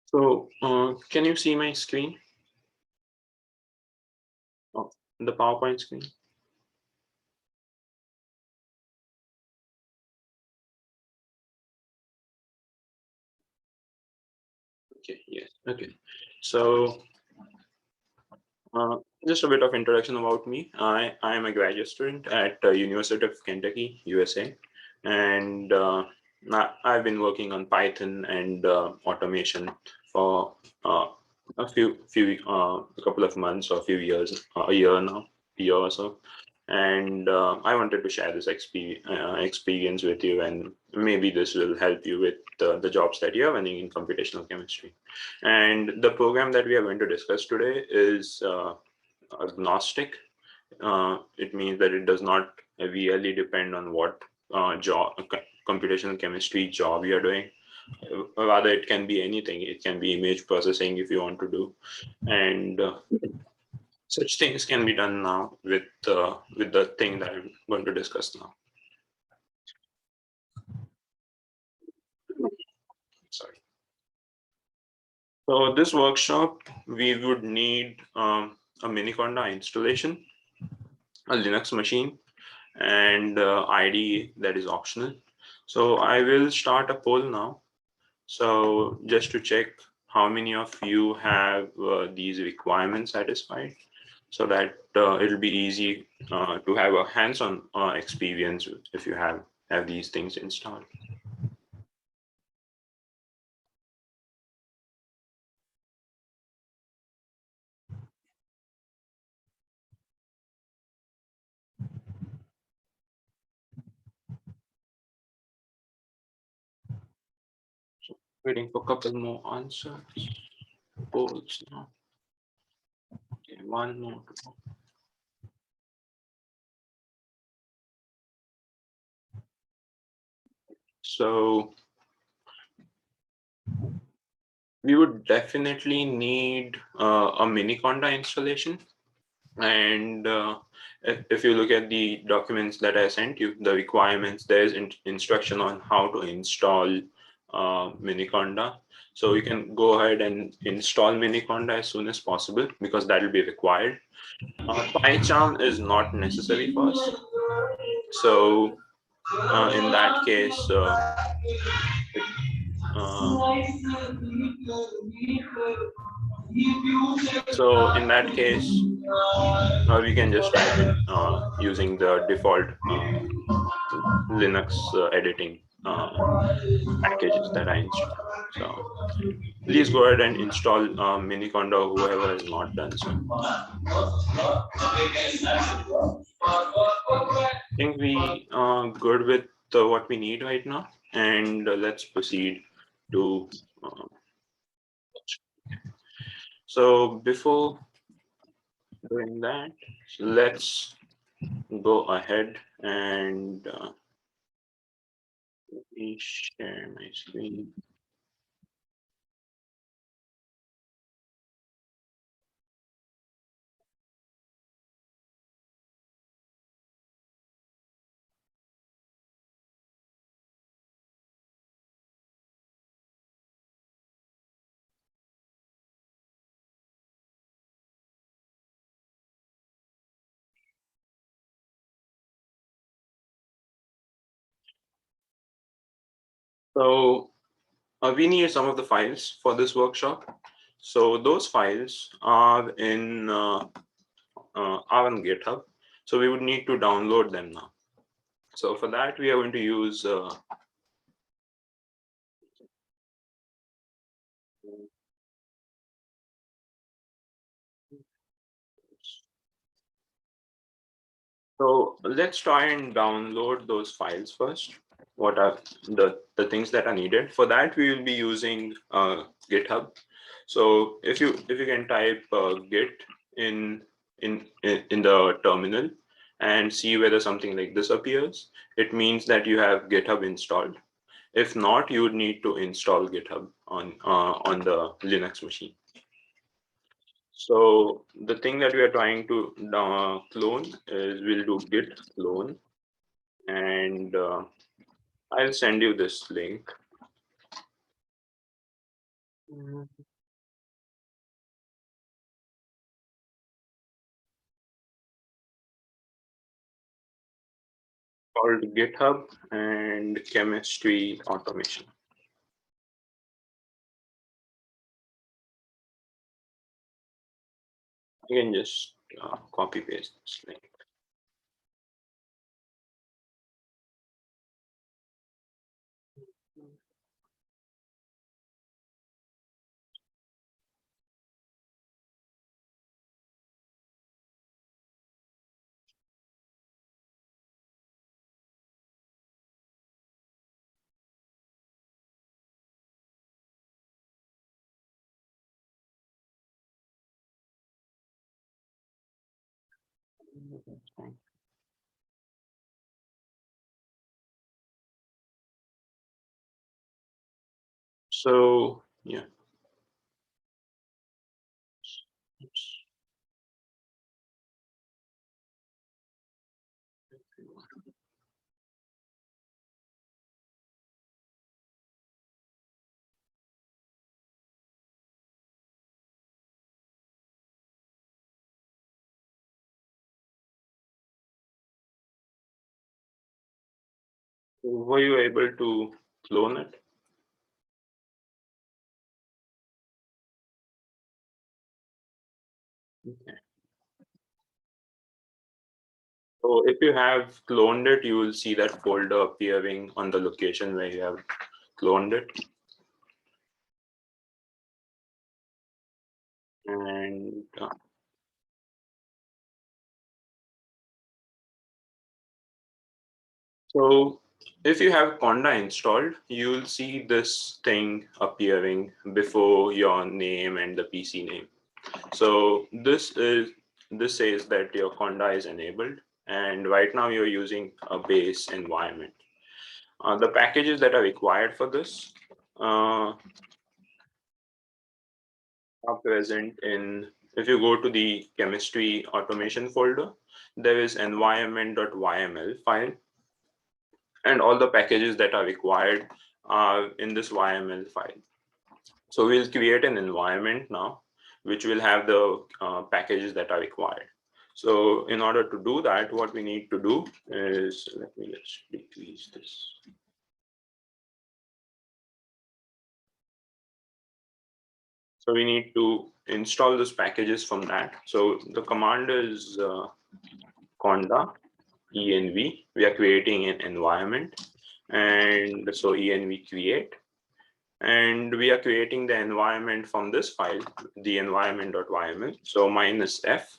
So, can you see my screen? Oh, the PowerPoint screen? Okay, yes. Okay. So, just a bit of introduction about me. I am a graduate student at University of Kentucky, USA, and I've been working on Python and automation for a couple of months or a few years, a year now, a year or so. And I wanted to share this experience with you, and maybe this will help you with the jobs that you're running in computational chemistry. And the program that we are going to discuss today is agnostic. It means that it does not really depend on what computational chemistry job you're doing. Rather, it can be anything. It can be image processing if you want to do, and such things can be done now with the thing that I'm going to discuss now. Sorry. So this workshop, we would need a Miniconda installation, a Linux machine, and ID that is optional. So I will start a poll now. So just to check how many of you have these requirements satisfied, so that it'll be easy to have a hands-on experience if you have these things installed. Waiting for a couple more answers. Polls now. Okay, one more. So we would definitely need a Miniconda installation. And if you look at the documents that I sent you, the requirements, there's instruction on how to install Miniconda. So you can go ahead and install Miniconda as soon as possible because that will be required. PyCharm is not necessary for us. So in that case, so in that case, we can just type in using the default Linux editing packages that I installed. So please go ahead and install Miniconda, whoever has not done so. I think we are good with what we need right now, and let's proceed to. So before doing that, let's go ahead and let me share my screen. So we need some of the files for this workshop. So those files are on GitHub. So we would need to download them now. So for that, we are going to use so let's try and download those files first. What are the things that are needed? For that, we will be using GitHub. So if you can type git in the terminal and see whether something like this appears, it means that you have GitHub installed. If not, you would need to install GitHub on the Linux machine. So the thing that we are trying to clone is we'll do git clone, and I'll send you this link. Called GitHub and chemistry automation. You can just copy paste this link. So yeah. Were you able to clone it? Okay. So if you have cloned it, you will see that folder appearing on the location where you have cloned it. And so if you have Conda installed, you will see this thing appearing before your name and the PC name. So this says that your Conda is enabled, and right now you're using a base environment. The packages that are required for this uh, are present in, if you go to the chemistry automation folder, there is environment.yml file, and all the packages that are required are in this YML file. So we'll create an environment now, which will have the packages that are required. So in order to do that, what we need to do is, let me just decrease this. So we need to install those packages from that. So the command is conda env. We are creating an environment, and so env create, and we are creating the environment from this file, the environment.yml. So minus f.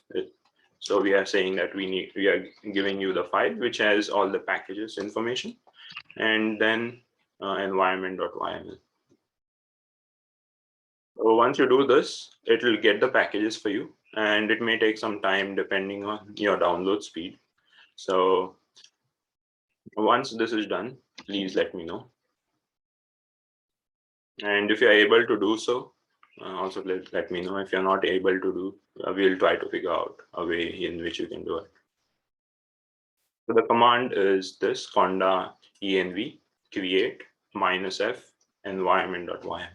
So we are saying that we are giving you the file which has all the packages information, and then environment.yml. So once you do this, it will get the packages for you, and it may take some time depending on your download speed. So once this is done, please let me know. And if you're able to do so, also let me know. If you're not able to do, we'll try to figure out a way in which you can do it. So the command is this conda env create minus f environment.yml.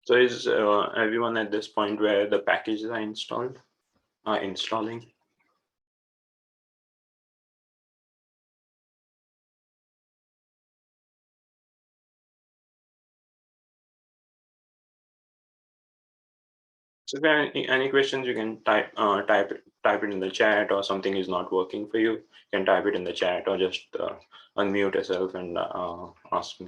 So is everyone at this point where the packages are installed, installing? So if there are any questions, you can type it in the chat, or something is not working for you, you can type it in the chat, or just unmute yourself and ask me.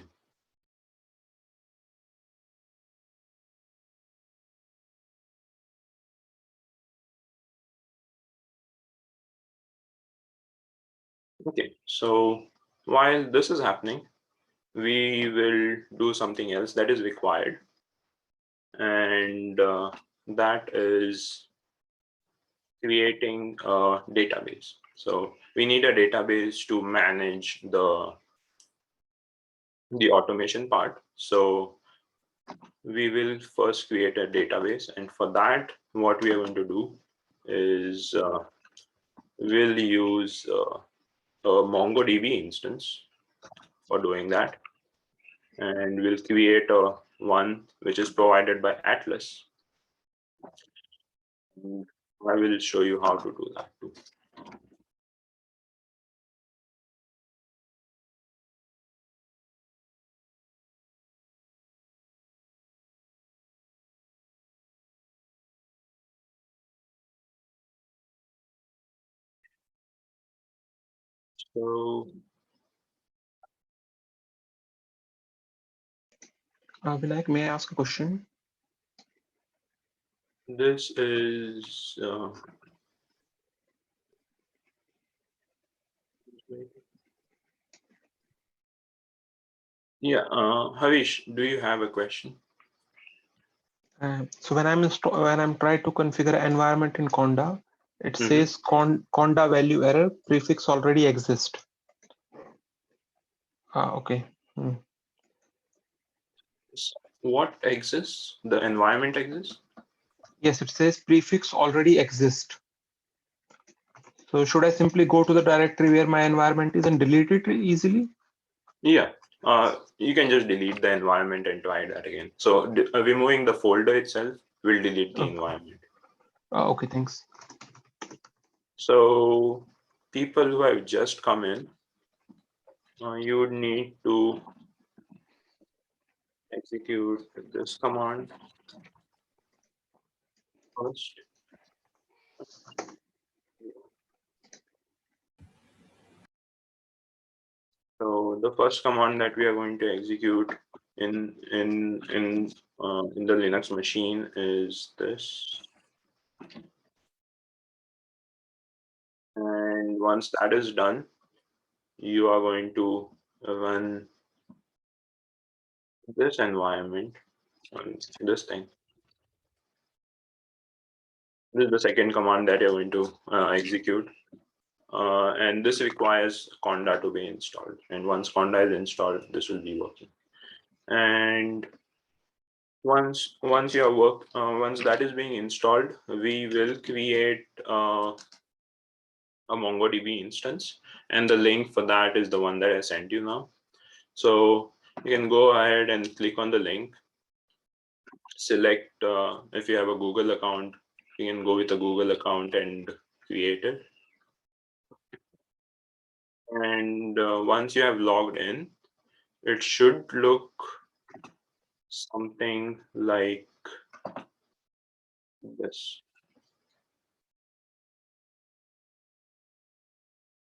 Okay, so while this is happening, we will do something else that is required, and that is creating a database. So we need a database to manage the automation part. So we will first create a database, and for that, what we are going to do is we'll use a MongoDB instance for doing that, and we'll create a one which is provided by Atlas. I will show you how to do that too. So Vinayak, may I ask a question? this is yeah, Harish, do you have a question? So when I'm trying to configure environment in Conda, it says Conda value error prefix already exists. Okay. What exists? The environment exists? Yes, it says prefix already exists. So should I simply go to the directory where my environment is and delete it easily? Yeah, you can just delete the environment and try that again. So removing the folder itself will delete the environment. Okay, thanks. So people who have just come in, you would need to execute this command first. So the first command that we are going to execute in the Linux machine is this. And once that is done, you are going to run this environment on this thing. This is the second command that you're going to execute. And this requires Conda to be installed. And once Conda is installed, this will be working. And once that is being installed, we will create a MongoDB instance, and the link for that is the one that I sent you now. So you can go ahead and click on the link, select if you have a Google account, you can go with a Google account and create it. And once you have logged in, it should look something like this.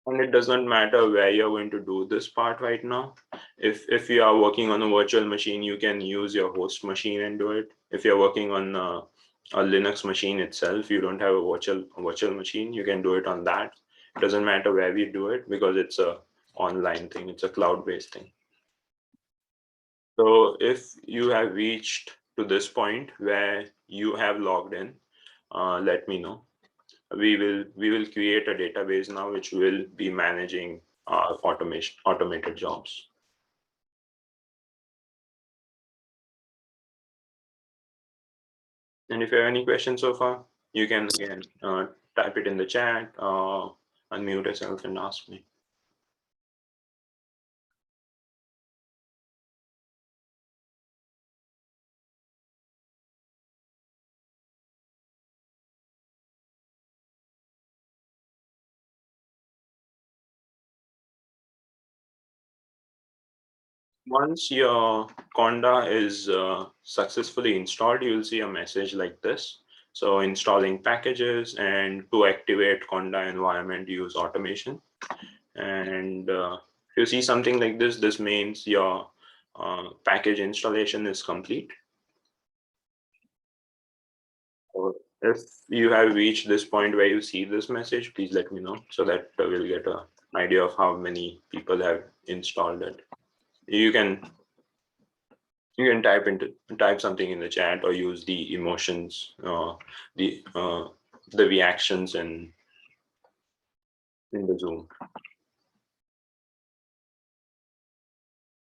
And it doesn't matter where you're going to do this part right now. If you are working on a virtual machine, you can use your host machine and do it. If you're working on a Linux machine itself, you don't have a virtual machine, you can do it on that. It doesn't matter where we do it because it's a online thing, it's a cloud-based thing. So if you have reached to this point where you have logged in, let me know. We will create a database now which will be managing our automated jobs. And if you have any questions so far, you can again type it in the chat, unmute yourself and ask me. Once your Conda is successfully installed, you will see a message like this. So installing packages, and to activate Conda environment, use automation. And if you see something like this means your package installation is complete. So if you have reached this point where you see this message, please let me know so that we'll get an idea of how many people have installed it. You can type something in the chat or use the emotions, the reactions in the Zoom.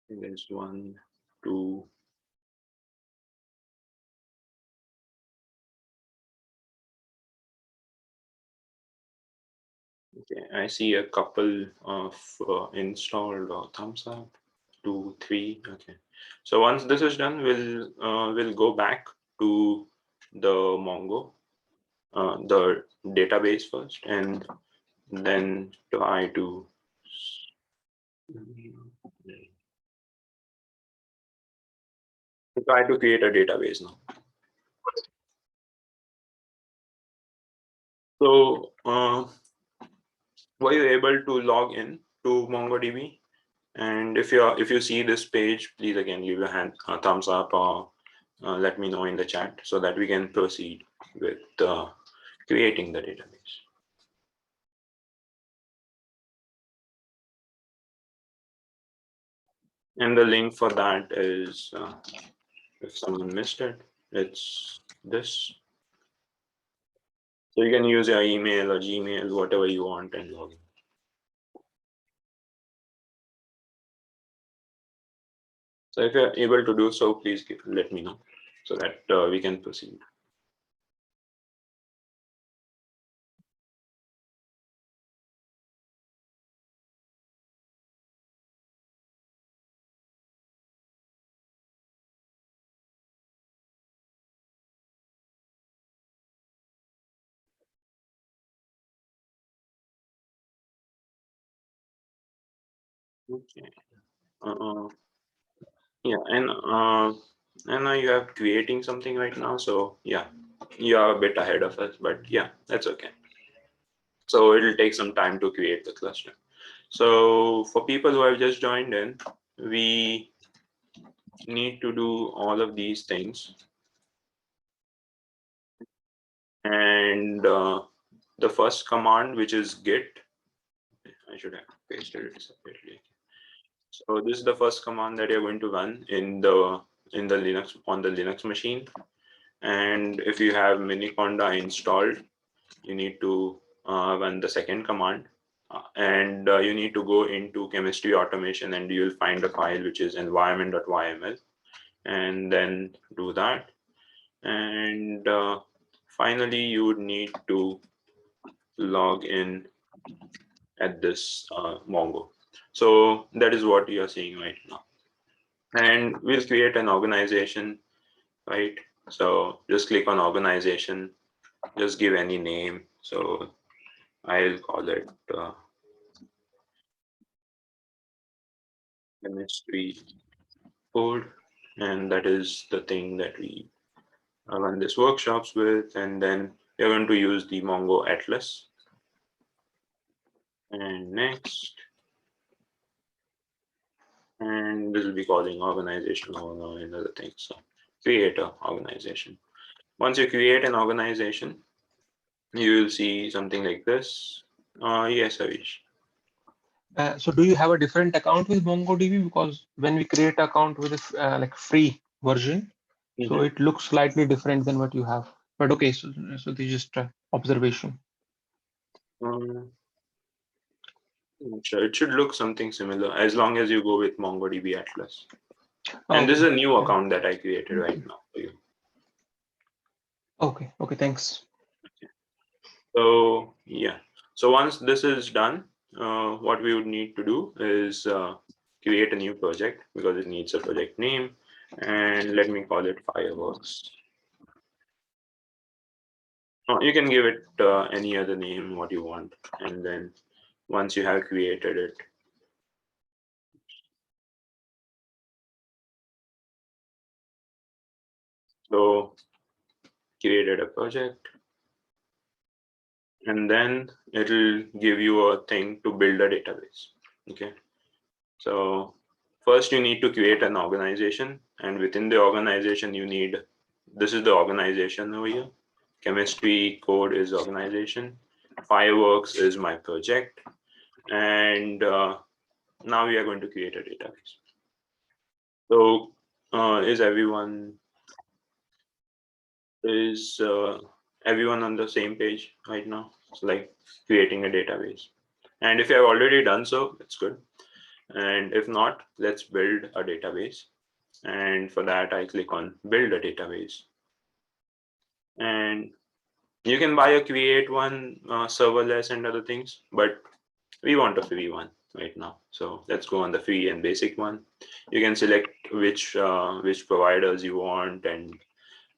There's 1, 2. Okay, I see a couple of installed or thumbs up. 2, 3. Okay. So once this is done, we'll go back to the Mongo, the database first, and then try to create a database now. So were you able to log in to MongoDB? And if you see this page, please again leave a thumbs up or let me know in the chat so that we can proceed with creating the database. And the link for that is, if someone missed it, it's this. So you can use your email or Gmail, whatever you want, and log in. So if you're able to do so, please let me know so that we can proceed. Okay. Yeah, and I know you are creating something right now, so yeah, you are a bit ahead of us, but yeah, that's okay. So it'll take some time to create the cluster. So for people who have just joined in, we need to do all of these things. And the first command, which is git, I should have pasted it separately. So this is the first command that you're going to run in the Linux, on the Linux machine. And if you have Miniconda installed, you need to run the second command. And you need to go into chemistry automation, and you'll find a file which is environment.yml, and then do that. And finally, you would need to log in at this Mongo. So that is what you are seeing right now. And we'll create an organization, right? So just click on organization, just give any name. So I'll call it chemistry code, and that is the thing that we run this workshops with. And then we're going to use the Mongo Atlas. And next, and this will be calling organization owner and other things. So create an organization. Once you create an organization, you will see something like this. Yes, Avish. So do you have a different account with MongoDB? Because when we create an account with a like free version, so it looks slightly different than what you have. But okay, so this is just observation. Sure, it should look something similar as long as you go with MongoDB Atlas. Oh, and this is okay. a new account that I created right now for you. Okay, thanks. So yeah, so once this is done, what we would need to do is create a new project because it needs a project name, and let me call it Fireworks. You can give it any other name what you want, and then once you have created it, so created a project, and then it'll give you a thing to build a database. Okay, so first you need to create an organization, and within the organization you need, this is the organization over here. Chemistry code is organization, fireworks is my project, and now we are going to create a database. So is everyone on the same page right now? It's like creating a database. And if you have already done so, it's good. And if not, let's build a database. And for that, I click on build a database. And you can buy a create one, serverless and other things, but we want a free one right now. So let's go on the free and basic one. You can select which providers you want and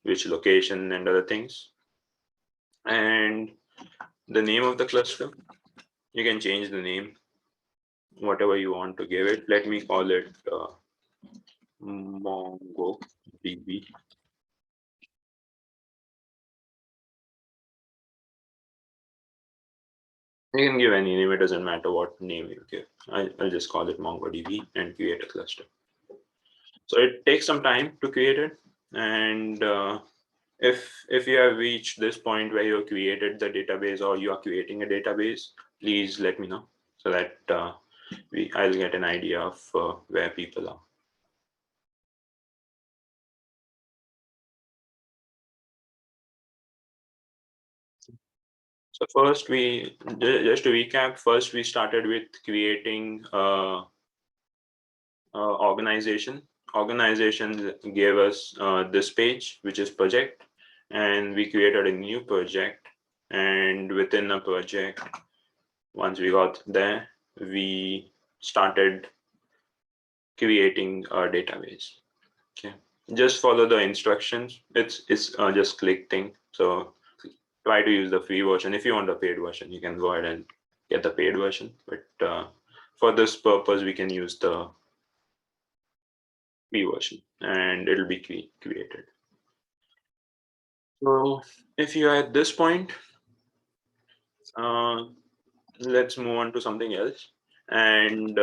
which location and other things. And the name of the cluster, you can change the name, whatever you want to give it. Let me call it MongoDB. You can give any name, it doesn't matter what name you give. I'll just call it MongoDB and create a cluster. So it takes some time to create it. And if you have reached this point where you created the database or you are creating a database, please let me know so that I'll get an idea of where people are. So first just to recap, first we started with creating organization. Organization gave us this page, which is project, and we created a new project. And within a project, once we got there, we started creating a database. Okay, just follow the instructions. It's just click thing. So try to use the free version. If you want the paid version, you can go ahead and get the paid version. But for this purpose, we can use the free version, and it'll be created. So if you are at this point, let's move on to something else. And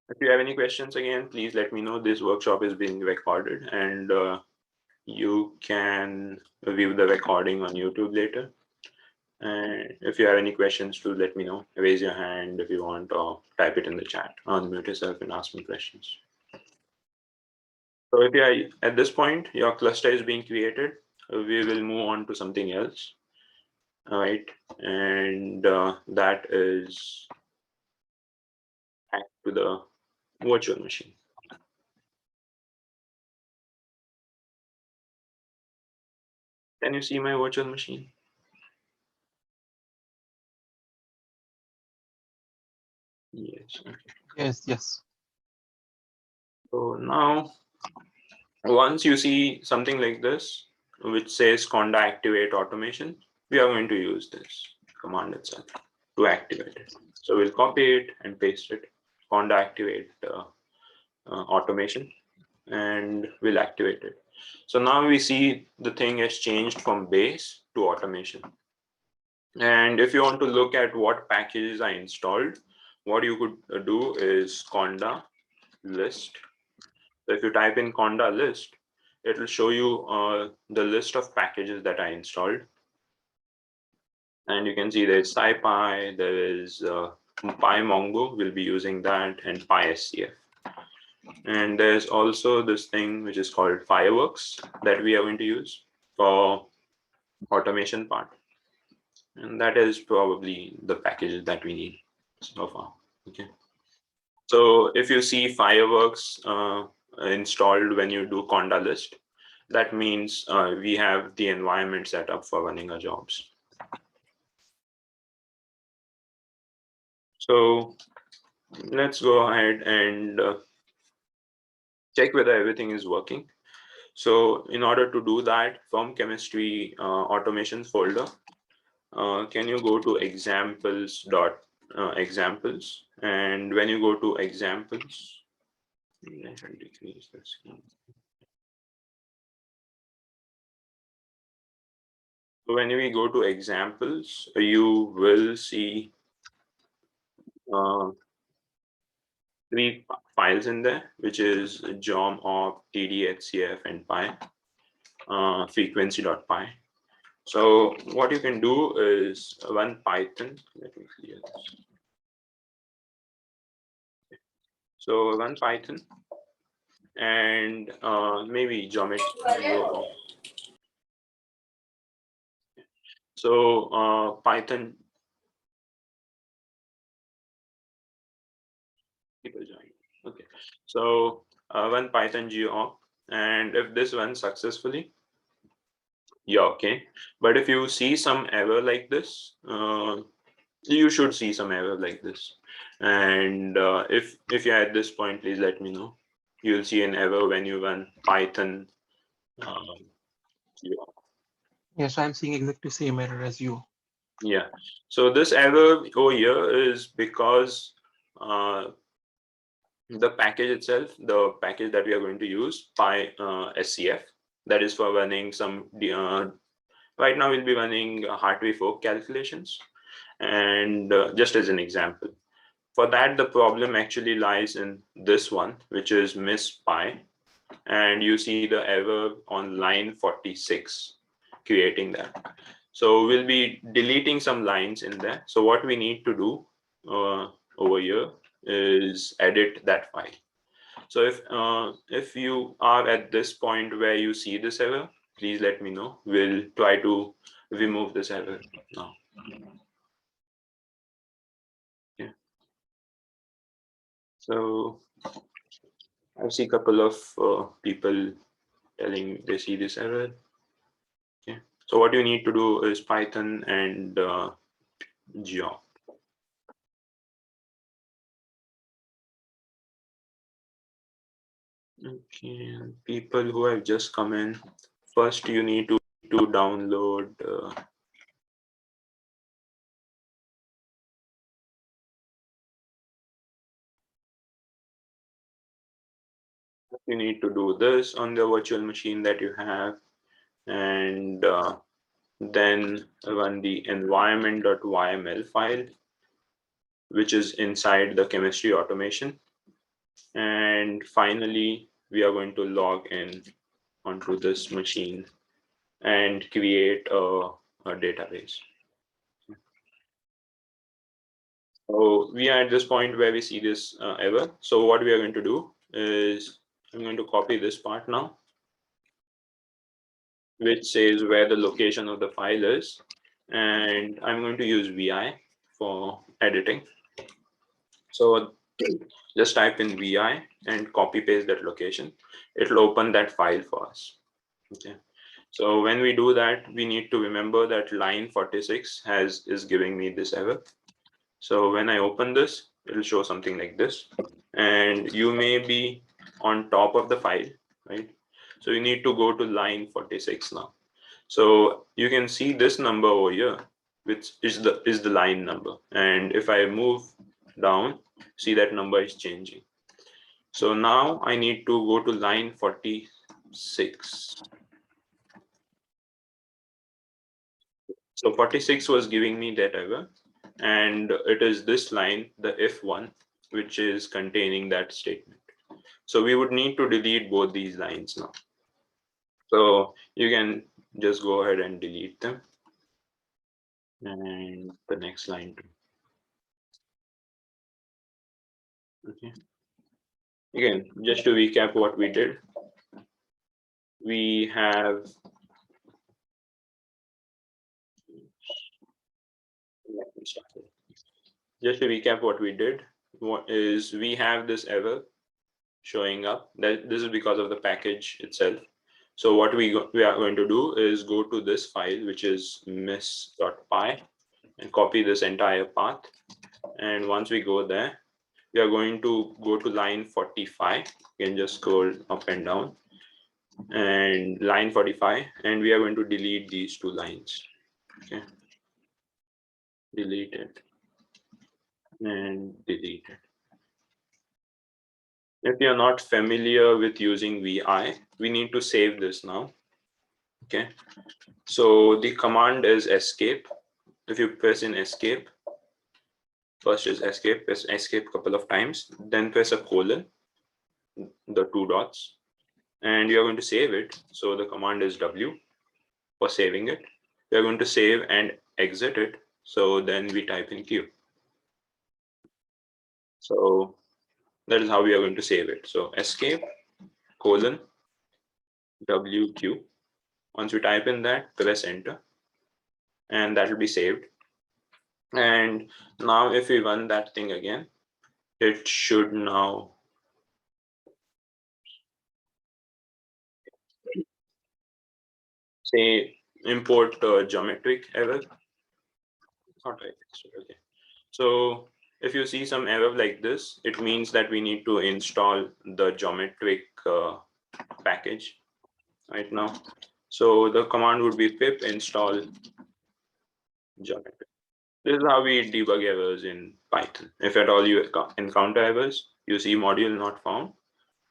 if you have any questions, again, please let me know. This workshop is being recorded, and you can view the recording on YouTube later. And if you have any questions, do let me know. Raise your hand if you want, or type it in the chat. Unmute yourself and ask me questions. So if you are at this point, your cluster is being created. We will move on to something else. All right, and that is back to the virtual machine. Can you see my virtual machine? Yes. Okay. Yes. So now, once you see something like this, which says conda activate automation, we are going to use this command itself to activate it. So we'll copy it and paste it, conda activate automation, and we'll activate it. So now we see the thing has changed from base to automation. And if you want to look at what packages I installed, what you could do is conda list. So if you type in conda list, it will show you the list of packages that I installed. And you can see there's SciPy, there is PyMongo, we'll be using that, and PySCF. And there's also this thing which is called Fireworks that we are going to use for automation part. And that is probably the packages that we need so far. Okay. So if you see Fireworks installed when you do conda list, that means we have the environment set up for running our jobs. So let's go ahead and check whether everything is working. So in order to do that, from chemistry automation folder, can you go to examples, and when you go to examples, I should decrease the screen. when we go to examples, you will see 3 files in there, which is geom, op, td, hcf, and pi, frequency.py. So what you can do is run Python. Let me clear this. So run Python and maybe geometry. So Python. People join. Okay. So run Python geom, and if this runs successfully, yeah, okay. But if you see some error like this, you should see some error like this. And if you're at this point, please let me know. You'll see an error when you run Python. Yeah. Yes, I'm seeing exactly the same error as you. Yeah. So this error over here is because the package itself, the package that we are going to use, PySCF, that is for running some. Right now, we'll be running Hartree fork calculations, and just as an example. For that, the problem actually lies in this one, which is miss pi, and you see the error on line 46, creating that. So we'll be deleting some lines in there. So what we need to do over here is edit that file. So if you are at this point where you see this error, please let me know. We'll try to remove this error now. Yeah. So I see a couple of people telling they see this error. Okay. So what you need to do is Python and geom. Okay, people who have just come in, first you need to download you need to do this on the virtual machine that you have, and then run the environment.yml file, which is inside the chemistry automation. And finally, we are going to log in onto this machine and create a database. So we are at this point where we see this error. So what we are going to do is I'm going to copy this part now, which says where the location of the file is. And I'm going to use VI for editing. So just type in VI and copy paste that location. It'll open that file for us. Okay. So when we do that, we need to remember that line 46 is giving me this error. So when I open this, it'll show something like this, and you may be on top of the file, right? So you need to go to line 46 now. So you can see this number over here, which is the line number. And if I move down, see that number is changing. So now I need to go to line 46. So 46 was giving me that error, and it is this line, the if one, which is containing that statement. So we would need to delete both these lines now. So you can just go ahead and delete them. And the next line too. Okay. Again, just to recap what we did, we have just to recap what we did, what is we have this error showing up. That this is because of the package itself. So what we are going to do is go to this file, which is miss.py, and copy this entire path. And once we go there, we are going to go to line 45. You can just scroll up and down, and line 45, and we are going to delete these two lines. Okay, delete it and delete it. If you're not familiar with using VI, we need to save this now. Okay, so the command is escape. If you press in escape, first is escape, press escape a couple of times, then press a colon, the two dots, and you're going to save it. So the command is W for saving it. We're going to save and exit it. So then we type in Q. So that is how we are going to save it. So escape colon WQ. Once we type in that, press enter, and that will be saved. And now if we run that thing again, it should now say import geometric error. Not right. Okay. So if you see some error like this, it means that we need to install the geometric package right now. So the command would be pip install geometric. This is how we debug errors in Python. If at all you encounter errors, you see module not found,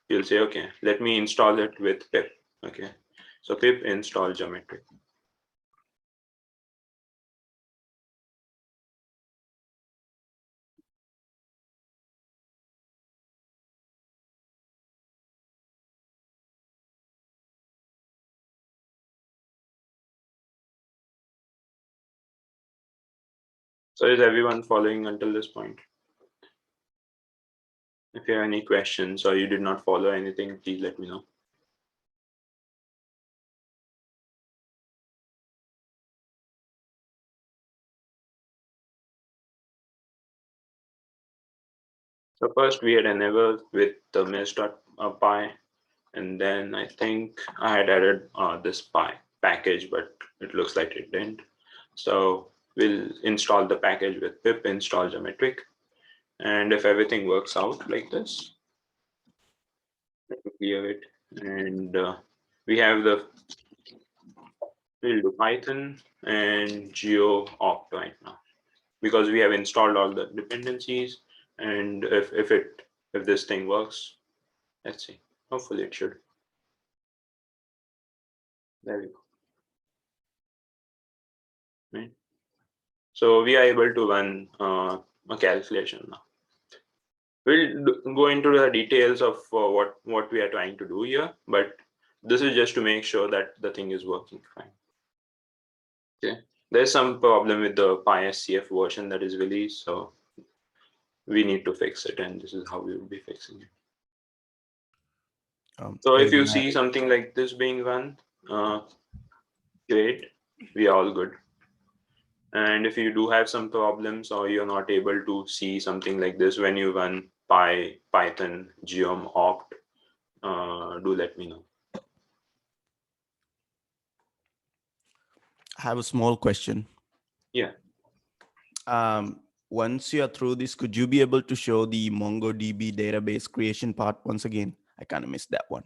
you'll say, okay, let me install it with pip. Okay, so pip install geometric. So is everyone following until this point? If you have any questions or you did not follow anything, please let me know. So first we had an error with the mesh.py, and then I think I had added this py package, but it looks like it didn't. So we'll install the package with pip install geometric. And if everything works out like this, let me clear it. And we have we'll do Python and geo opt right now, because we have installed all the dependencies. And if this thing works, let's see, hopefully it should. There we go. Right. So we are able to run a calculation now. We'll go into the details of what we are trying to do here, but this is just to make sure that the thing is working fine. Okay, there's some problem with the PySCF version that is released, so we need to fix it, and this is how we will be fixing it. So if you see something like this being run, great, we are all good. And if you do have some problems or you're not able to see something like this when you run Python geom opt, do let me know. I have a small question. Yeah. Once you are through this, could you be able to show the MongoDB database creation part once again? I kind of missed that one.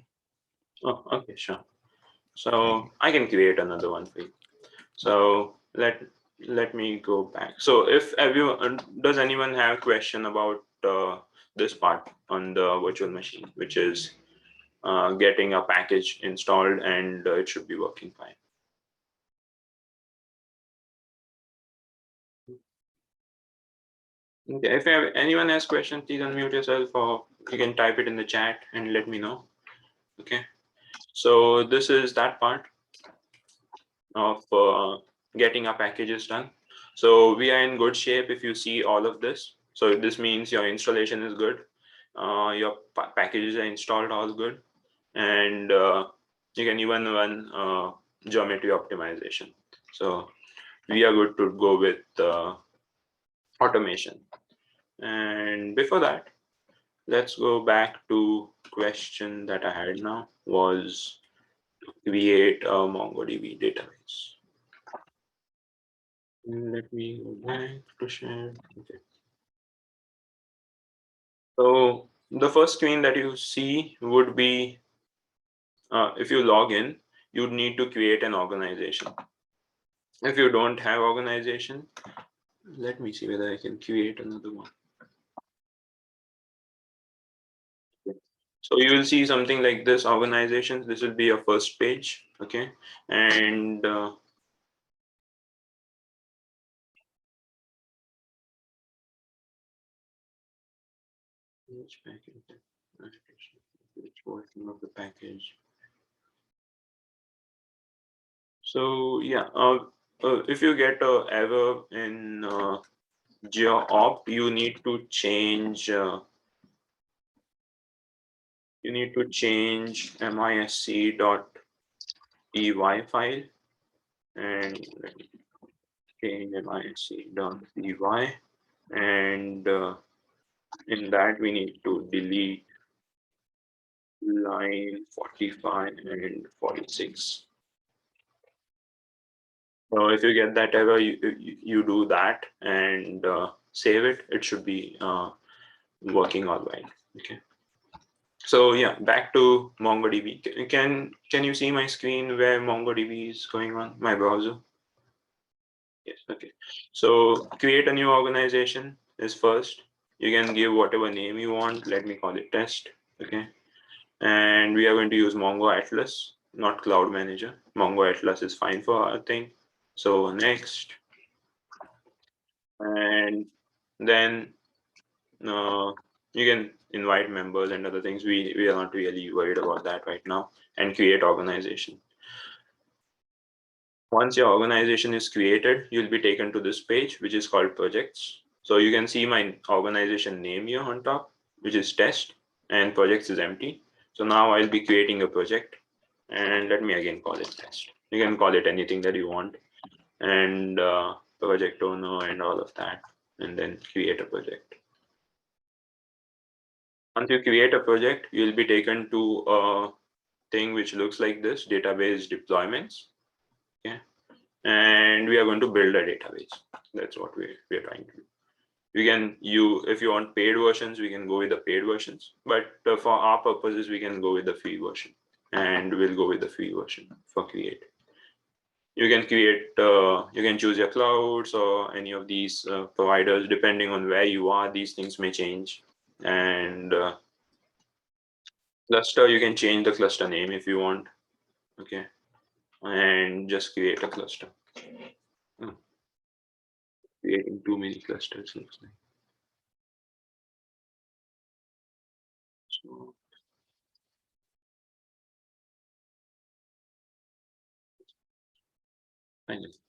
Oh, okay, sure. So I can create another one for you. So let me go back. So if everyone, does anyone have question about this part on the virtual machine, which is getting a package installed and it should be working fine? Okay, if anyone has questions, please unmute yourself, or you can type it in the chat and let me know. Okay, so this is that part of getting our packages done. So we are in good shape if you see all of this. So this means your installation is good, your packages are installed all good, and you can even run geometry optimization. So we are good to go with automation. And before that, let's go back to question that I had now, was to create a MongoDB database. Let me go back to share. Okay. So the first screen that you see would be, if you log in, you'd need to create an organization. If you don't have organization, let me see whether I can create another one. So you will see something like this, organizations. This will be your first page, okay? And which package? Which version of the package? So yeah, if you get a error in geoopt, you need to change misc.py file, and let me change misc.py, and in that we need to delete line 45 and 46. So if you get that error, you do that and save it. It should be working all right. Okay. So yeah, back to MongoDB. Can you see my screen where MongoDB is going on, my browser? Yes. Okay. So create a new organization is first. You can give whatever name you want. Let me call it test. Okay. And we are going to use Mongo Atlas, not Cloud Manager. Mongo Atlas is fine for our thing. So next, and then you can invite members and other things. We are not really worried about that right now. And create organization. Once your organization is created, you'll be taken to this page, which is called projects. So you can see my organization name here on top, which is test, and projects is empty. So now I'll be creating a project, and let me again call it test. You can call it anything that you want, and project owner and all of that, and then create a project. Once you create a project, you'll be taken to a thing which looks like this, database deployments. Okay. And we are going to build a database. That's what we're trying to do. If you want paid versions, we can go with the paid versions. But for our purposes, we can go with the free version. And we'll go with the free version for create. You can you can choose your clouds or any of these providers. Depending on where you are, these things may change. And cluster, you can change the cluster name if you want. Okay. And just create a cluster. Creating too many clusters looks like. So,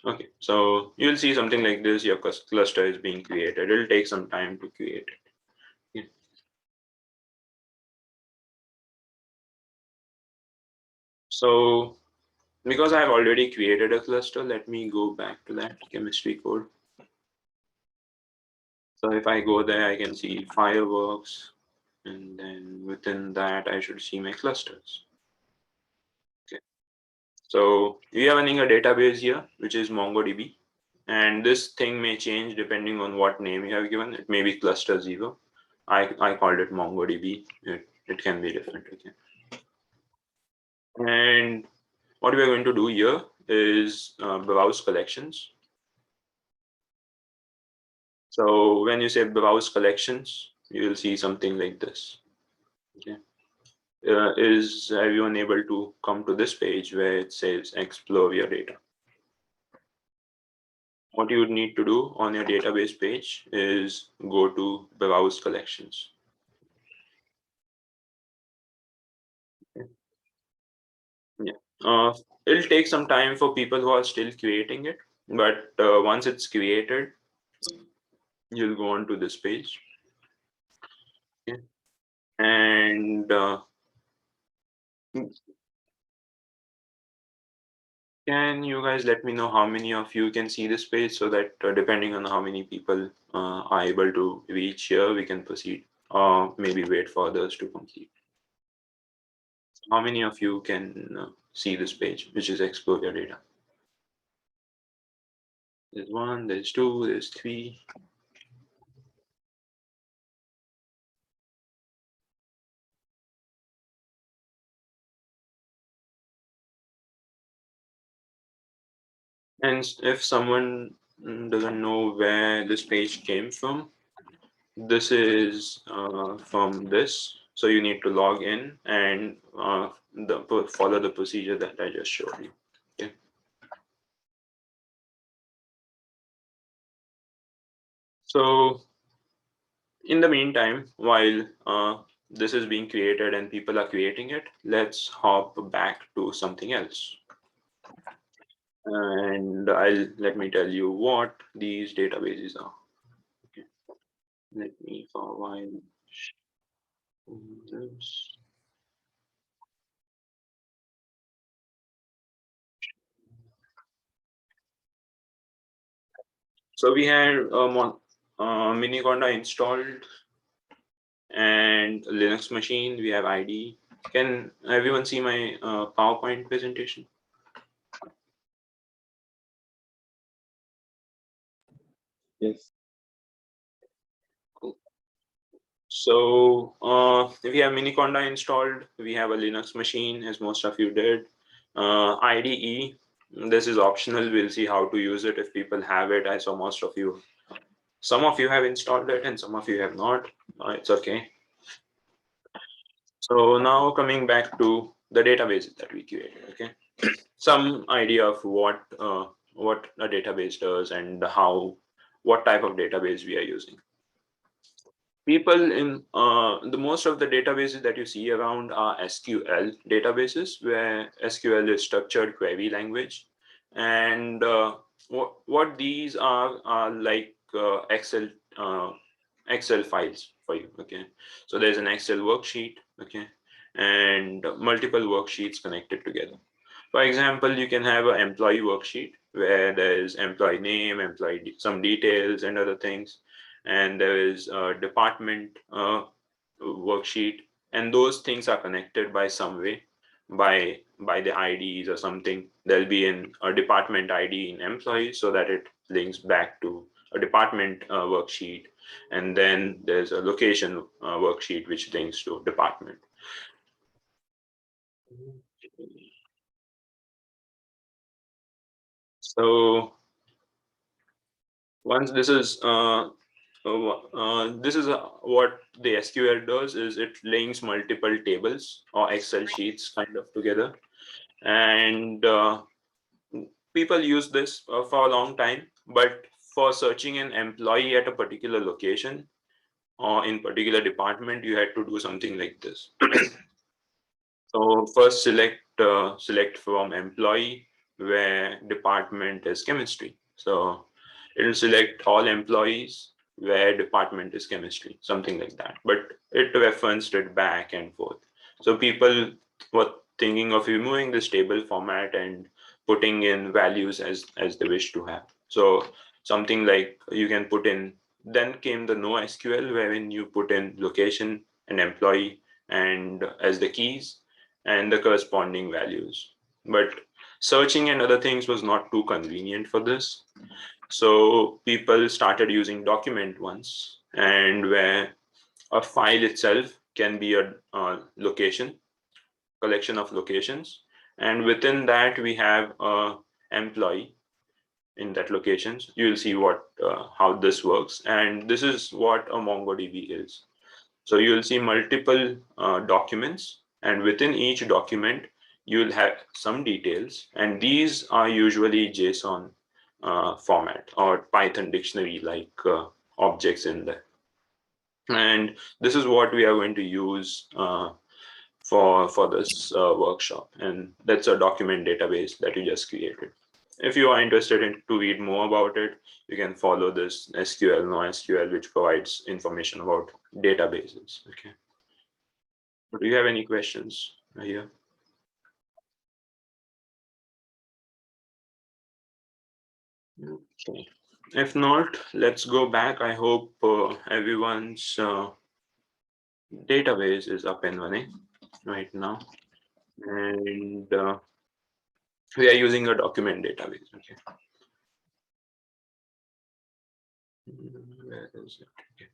okay, so you'll see something like this. Your cluster is being created. It'll take some time to create it. Yeah. So because I've already created a cluster, let me go back to that chemistry code. So if I go there, I can see fireworks, and then within that, I should see my clusters. Okay. So we are running a database here, which is MongoDB. And this thing may change depending on what name you have given. It may be cluster 0. I called it MongoDB. It can be different. Okay. And what we're going to do here is browse collections. So when you say browse collections, you will see something like this. Okay. Is everyone able to come to this page where it says explore your data? What you would need to do on your database page is go to browse collections. Okay. Yeah. It'll take some time for people who are still creating it, but once it's created, you'll go on to this page. Okay. And can you guys let me know how many of you can see this page, so that depending on how many people are able to reach here, we can proceed, or maybe wait for others to complete. How many of you can see this page, which is explore your data? There's 1, there's 2, there's 3. And if someone doesn't know where this page came from, this is from this. So you need to log in and follow the procedure that I just showed you. Okay. So in the meantime, while this is being created and people are creating it, let's hop back to something else. And let me tell you what these databases are. Okay. Let me for a while show this. So we had Miniconda installed and Linux machine. We have ID. Can everyone see my PowerPoint presentation? Yes. Cool. So we have Miniconda installed. We have a Linux machine, as most of you did. IDE. This is optional. We'll see how to use it if people have it. I saw most of you. Some of you have installed it and some of you have not. It's okay. So now coming back to the databases that we created, okay? Some idea of what a database does and what type of database we are using. People in the most of the databases that you see around are SQL databases, where SQL is structured query language, and what these are like Excel files for you. Okay, so there's an Excel worksheet. Okay, and multiple worksheets connected together. For example, you can have an employee worksheet where there is employee name, some details and other things, and there is a department worksheet, and those things are connected by some way by the IDs or something. There'll be a department ID in employee so that it links back to a department worksheet, and then there's a location worksheet which links to department. So once this is what the SQL does is it links multiple tables or Excel sheets kind of together, and people use this for a long time. But for searching an employee at a particular location or in particular department, you had to do something like this. So first select from employee where department is chemistry. So it will select all employees where department is chemistry, something like that. But it referenced it back and forth. So people were thinking of removing this table format and putting in values as they wish to have. So something like you can put in, then came the NoSQL, wherein you put in location and employee and as the keys and the corresponding values. But searching and other things was not too convenient for this. So people started using document ones, and where a file itself can be a collection of locations. And within that, we have a employee in that locations. You'll see how this works. And this is what a MongoDB is. So you'll see multiple documents, and within each document, you'll have some details, and these are usually JSON format or Python dictionary like objects in there. And this is what we are going to use for this workshop, and that's a document database that you just created. If you are interested to read more about it, you can follow this SQL, NoSQL, which provides information about databases. Okay. Do you have any questions here? Okay. If not, let's go back. I hope everyone's database is up and running right now. And we are using a document database. Okay. Where is it? Okay.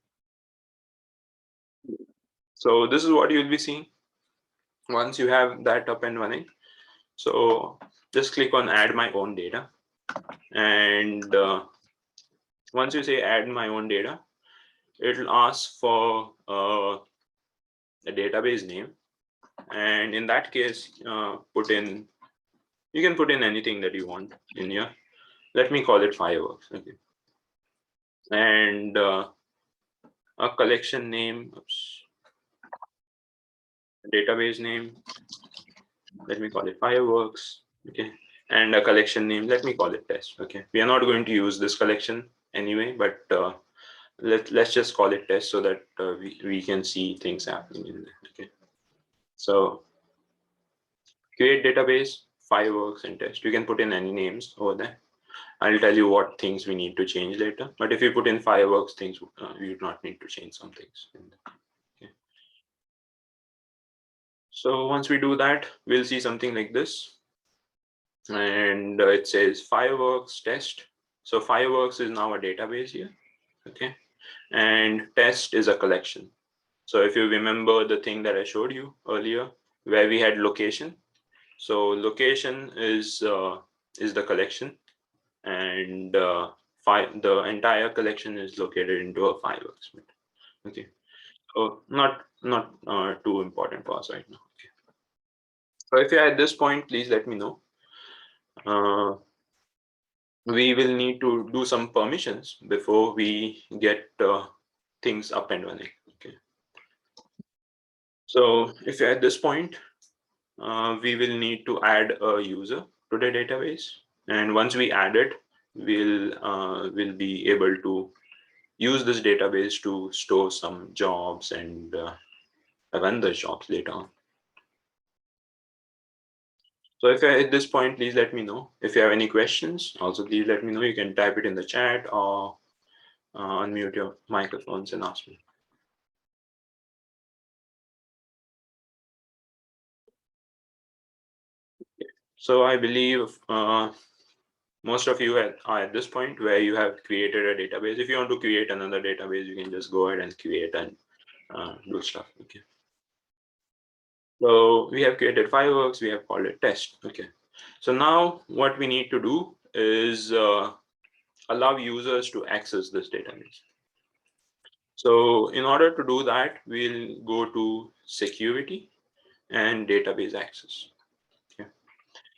So this is what you'll be seeing once you have that up and running. So just click on add my own data. And once you say add my own data, it'll ask for a database name, and in that case, you can put in anything that you want in here. Let me call it fireworks. Okay. And a collection name, database name, let me call it fireworks. Okay. And a collection name, let me call it test. Okay. We are not going to use this collection anyway, but let's just call it test so that we can see things happening in there. Okay. So create database, fireworks, and test. You can put in any names over there. I'll tell you what things we need to change later. But if you put in fireworks, things you do not need to change some things. Okay. So once we do that, we'll see something like this. And it says fireworks test. So fireworks is now a database here. Okay. And test is a collection. So if you remember the thing that I showed you earlier, where we had location. So location is the collection, and the entire collection is located into a fireworks. Okay. So not too important for us right now. Okay. So if you're at this point, please let me know. We will need to do some permissions before we get things up and running. Okay. So if you're at this point, we will need to add a user to the database, and once we add it, we'll be able to use this database to store some jobs and run the jobs later on. So if you're at this point, please let me know. If you have any questions, also please let me know. You can type it in the chat or unmute your microphones and ask me. So I believe most of you are at this point where you have created a database. If you want to create another database, you can just go ahead and create and do stuff. Okay. So we have created fireworks. We have called it test. Okay. So now what we need to do is allow users to access this database. So in order to do that, we'll go to security and database access. Okay.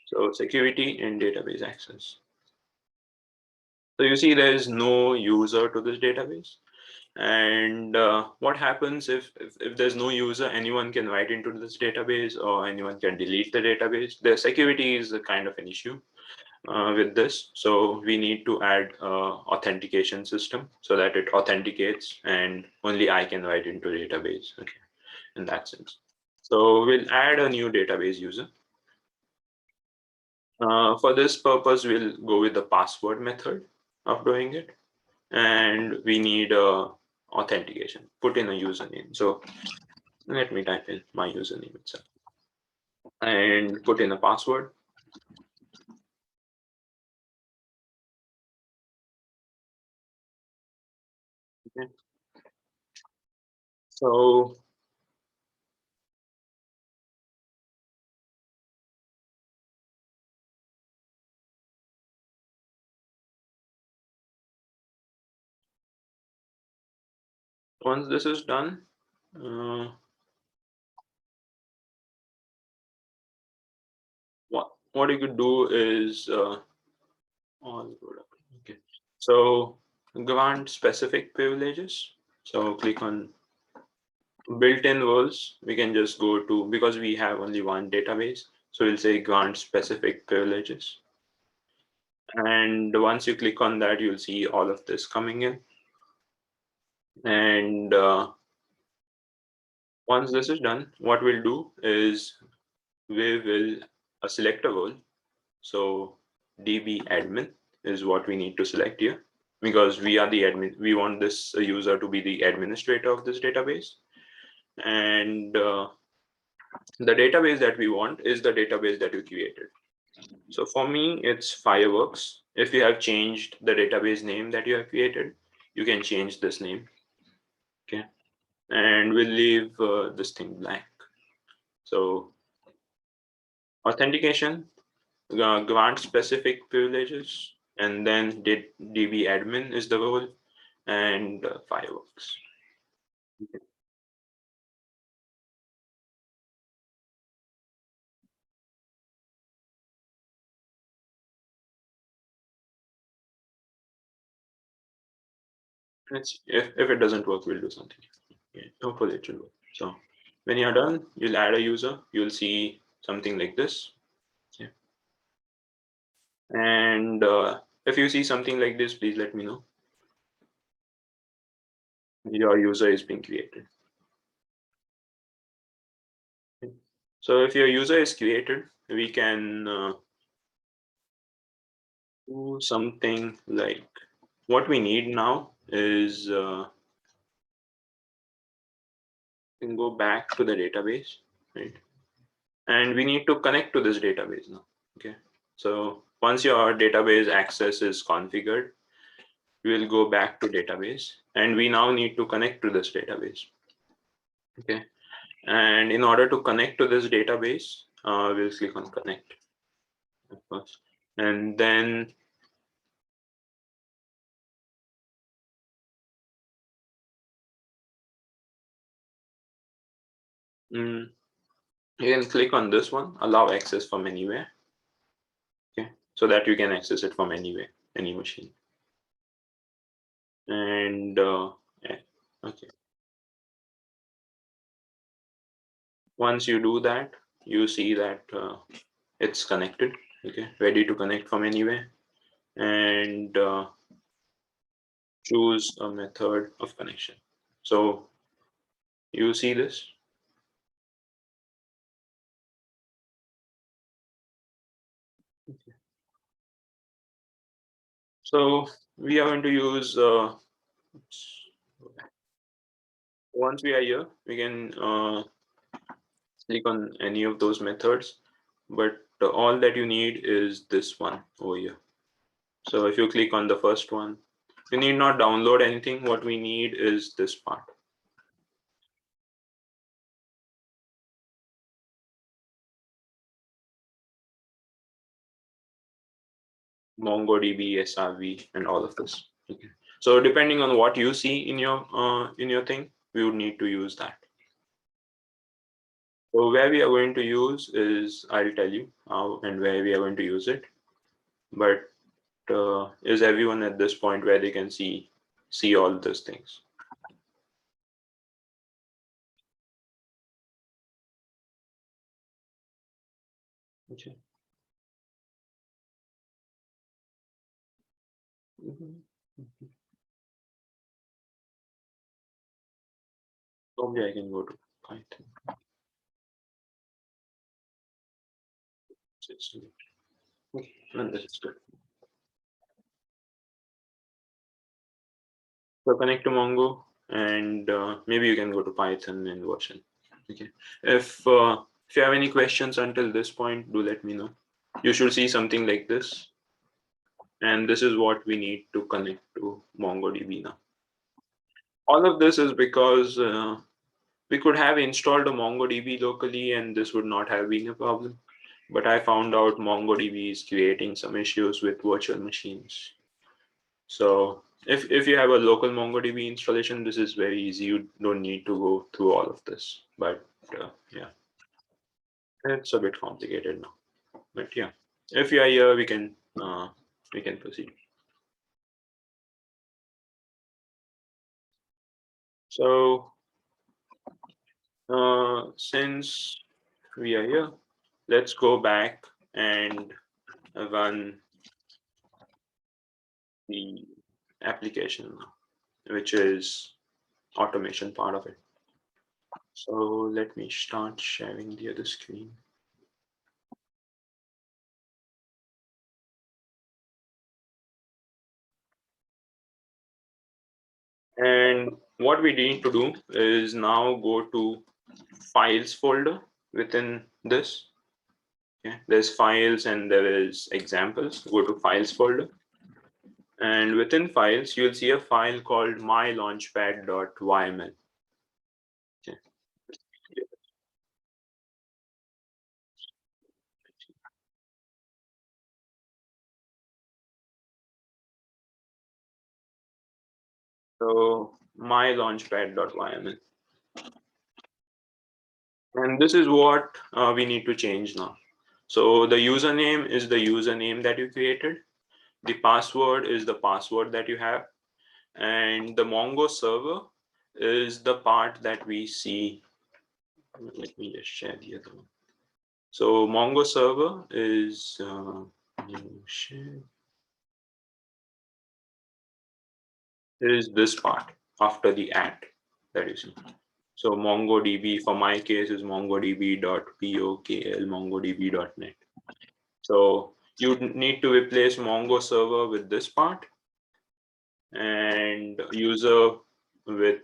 So security and database access. So you see there is no user to this database. And what happens if there's no user, anyone can write into this database or anyone can delete the database. The security is a kind of an issue with this. So we need to add authentication system so that it authenticates and only I can write into database. Okay, in that sense. So we'll add a new database user. For this purpose, we'll go with the password method of doing it. And we need authentication, put in a username. So let me type in my username itself and put in a password. Okay. So once this is done, what you could do is okay. So grant specific privileges. So click on built-in roles. We can just go to, because we have only one database, so we'll say grant specific privileges. And once you click on that, you'll see all of this coming in. And once this is done, what we'll do is we will select a role. So DB admin is what we need to select here, because we are the admin. We want this user to be the administrator of this database. And the database that we want is the database that we created. So for me, it's fireworks. If you have changed the database name that you have created, you can change this name. Okay. And we'll leave this thing blank. So authentication, grant specific privileges, and then DB admin is the role, and fireworks. Okay. If it doesn't work, we'll do something. Okay, hopefully it will work. So when you're done, you'll add a user. You'll see something like this. Okay. And if you see something like this, please let me know. Your user is being created. Okay. So if your user is created, we can do something like what we need now is we can go back to the database, right? And we need to connect to this database now. Okay. So once your database access is configured, we will go back to database, and we now need to connect to this database. Okay. And in order to connect to this database, we'll click on connect first, and then you can click on this one, allow access from anywhere. Okay, so that you can access it from anywhere, any machine. And yeah, okay. Once you do that, you see that it's connected. Okay, ready to connect from anywhere, and choose a method of connection. So you see this. Okay. So we are going to use once we are here, we can click on any of those methods, but all that you need is this one over here. So if you click on the first one, you need not download anything. What we need is this part. MongoDB, SRV, and all of this. Okay. So depending on what you see in your thing, we would need to use that. So where we are going to use is, I'll tell you how and where we are going to use it. But is everyone at this point where they can see all these things? Okay. Probably I can go to Python. Okay, and this is good. So connect to Mongo, and maybe you can go to Python and version. Okay. If you have any questions until this point, do let me know. You should see something like this, and this is what we need to connect to MongoDB now. All of this is because we could have installed a MongoDB locally, and this would not have been a problem. But I found out MongoDB is creating some issues with virtual machines. So if you have a local MongoDB installation, this is very easy. You don't need to go through all of this. But yeah, it's a bit complicated now. But yeah, if you are here, we can proceed. So since we are here, let's go back and run the application, which is automation part of it. So let me start sharing the other screen. And what we need to do is now go to files folder within this. Okay. There's files and there is examples. Go to files folder. And within files, you'll see a file called mylaunchpad.yml. Okay. So mylaunchpad.yml. And this is what we need to change now. So the username is the username that you created. The password is the password that you have. And the Mongo server is the part that we see. Let me just share the other one. So Mongo server is this part after the @ that you see. So MongoDB, for my case, is mongodb.pokl, mongodb.net. So you need to replace Mongo server with this part, and user with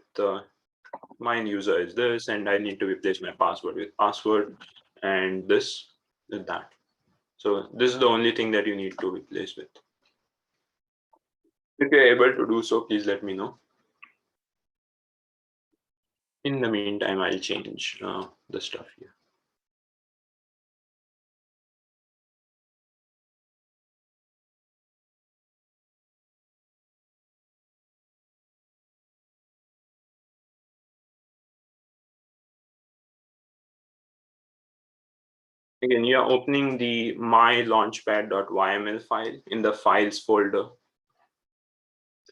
mine user is this, and I need to replace my password with password, and this with that. So this is the only thing that you need to replace with. If you're able to do so, please let me know. In the meantime, I'll change the stuff here. Again, you're opening the my launchpad.yml file in the files folder.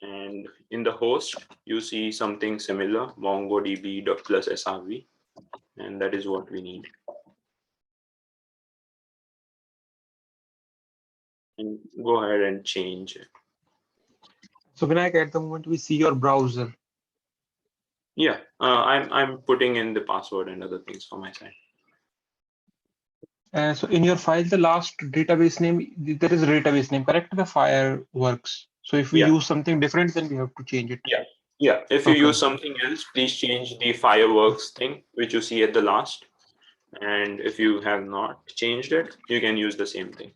And in the host, you see something similar, mongodb.+srv, and that is what we need. And go ahead and change it. So Vinayak, at the moment we see your browser. Yeah, I'm putting in the password and other things for my side. So in your file, the last database name, there is a database name, correct? The Fireworks. So if we Yeah. use something different, then we have to change it. Yeah, if you Okay. use something else, please change the fireworks thing, which you see at the last. And if you have not changed it, you can use the same thing.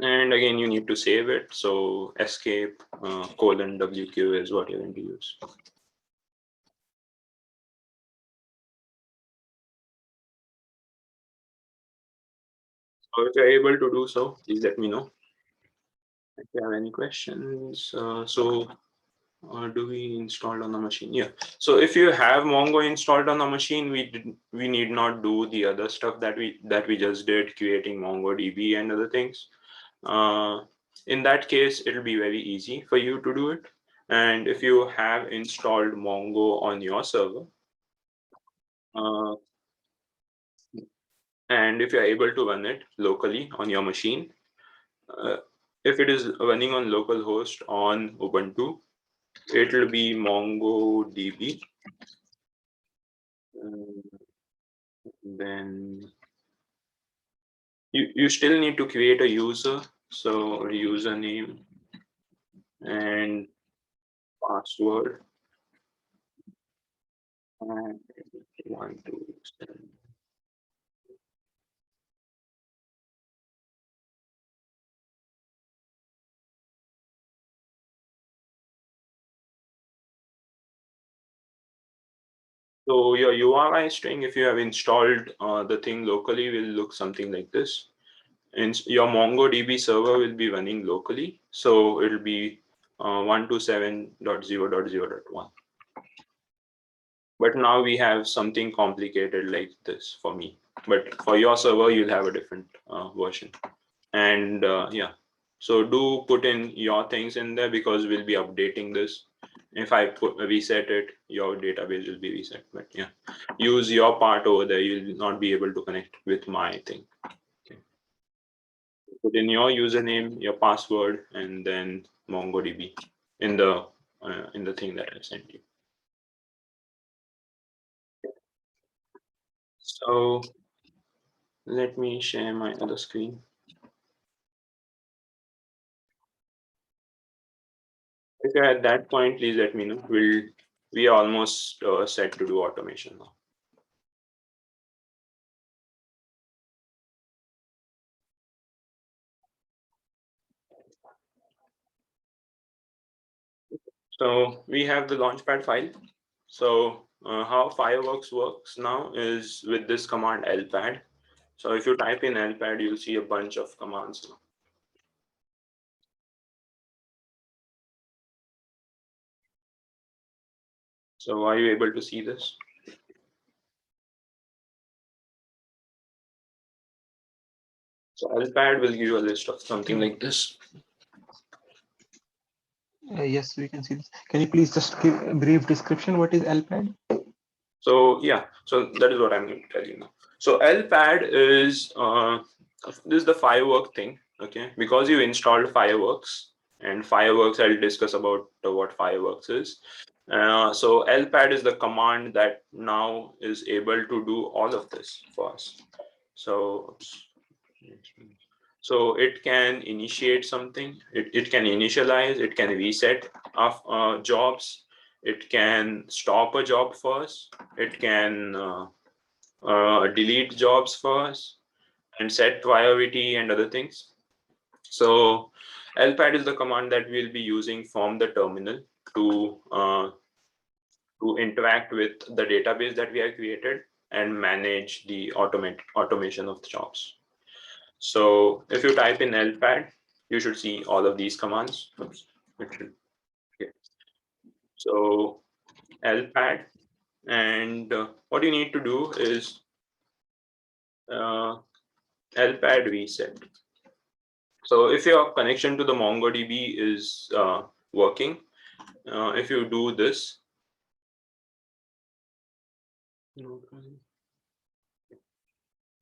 And again, you need to save it. So escape :wq is what you're going to use. So if you're able to do so, please let me know. If you have any questions, do we install on the machine? Yeah. So if you have Mongo installed on the machine, we need not do the other stuff that we just did, creating MongoDB and other things. In that case, it'll be very easy for you to do it. And if you have installed Mongo on your server, and if you're able to run it locally on your machine, if it is running on localhost on Ubuntu, it will be MongoDB. Then you still need to create a user. So a username and password. And 1, 2, 7. So your URI string, if you have installed the thing locally, will look something like this. And your MongoDB server will be running locally. So it'll be 127.0.0.1. But now we have something complicated like this for me. But for your server, you'll have a different version. And yeah, so do put in your things in there, because we'll be updating this. If I reset it, your database will be reset. But yeah, use your part over there. You'll not be able to connect with my thing. Okay. Put in your username, your password, and then MongoDB in the thing that I sent you. So let me share my other screen. If you're at that point, please let me know. We are almost set to do automation now. So we have the launchpad file. So how Fireworks works now is with this command lpad. So if you type in lpad, you'll see a bunch of commands now. So are you able to see this? So lpad will give you a list of something like this. Yes, we can see this. Can you please just give a brief description? What is LPAD? So yeah, so that is what I'm going to tell you now. So lpad is this is the firework thing, okay? Because you installed Fireworks, and Fireworks I'll discuss about what Fireworks is. So lpad is the command that now is able to do all of this for us. So it can initiate something, it can initialize, it can reset of jobs, it can stop a job for us, it can delete jobs for us, and set priority and other things. So lpad is the command that we'll be using from the terminal to interact with the database that we have created and manage the automation of the jobs. So if you type in lpad, you should see all of these commands. Oops. Okay. So lpad, and what you need to do is lpad reset. So if your connection to the MongoDB is working, if you do this,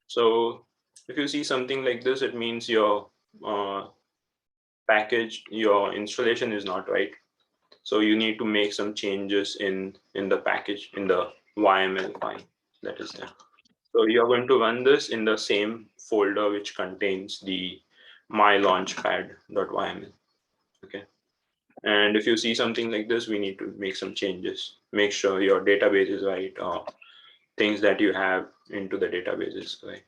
so if you see something like this, it means your package, your installation is not right. So you need to make some changes in the package, in the YML file that is there. So you're going to run this in the same folder which contains the mylaunchpad.yml. Okay. And if you see something like this, we need to make some changes. Make sure your database is right, or things that you have into the database is correct.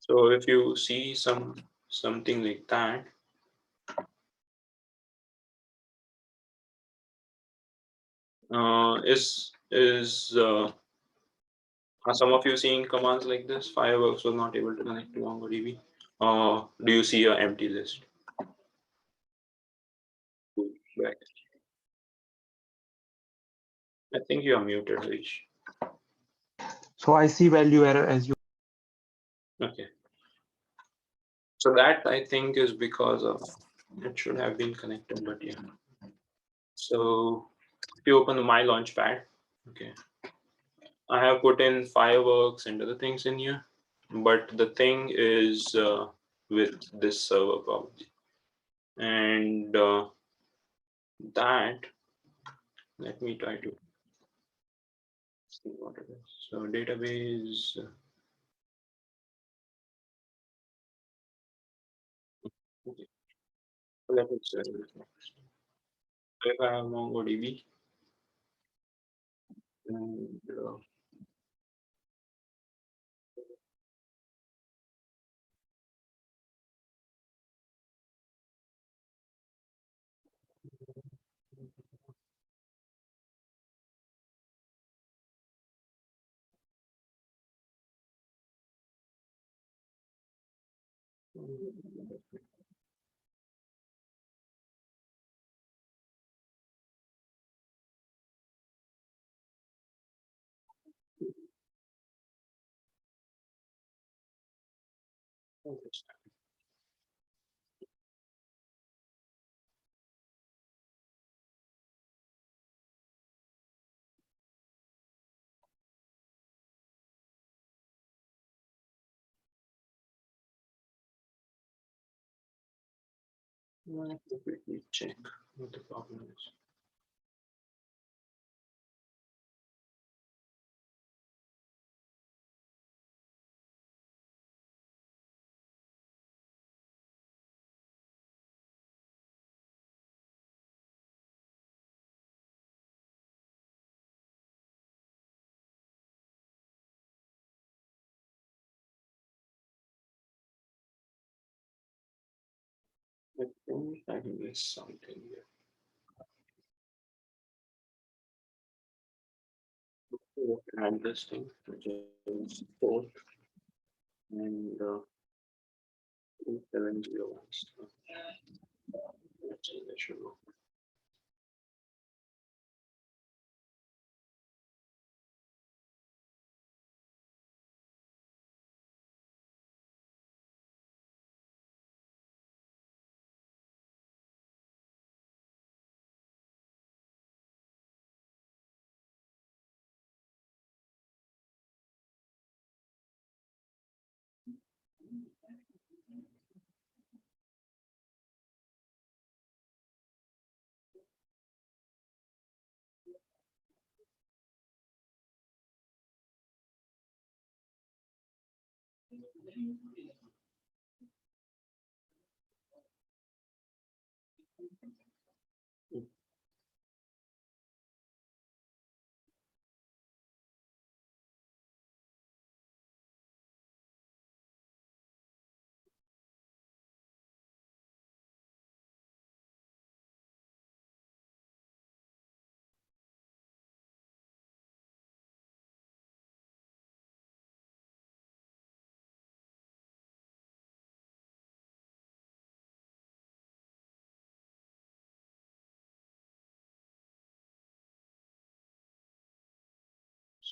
So if you see something like that, are some of you seeing commands like this? Fireworks was not able to connect to MongoDB. Do you see an empty list? Back. I think you are muted, Rich. So I see value error as you. Okay. So that I think is because of it should have been connected, but yeah. So if you open my launchpad, okay, I have put in Fireworks and other things in here, but the thing is with this server probably, and that let me try to see what it is. So database. Okay. Let me see. If I have MongoDB, and let me quickly check what the problem is. I think I missed something here. Add this thing, which is 4 and 2701. Let's see, that should work.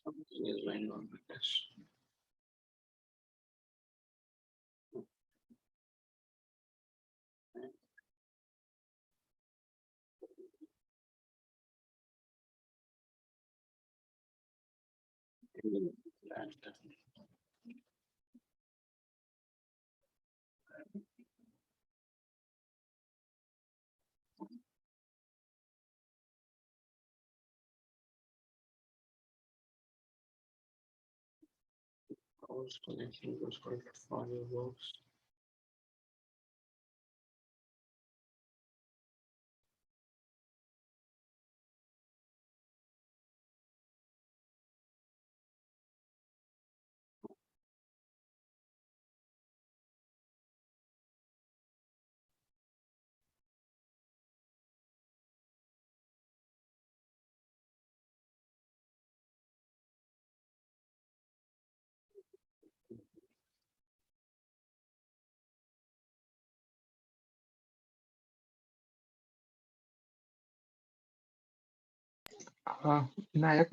Something is going on with this. That, connection was called fireworks. Nayak,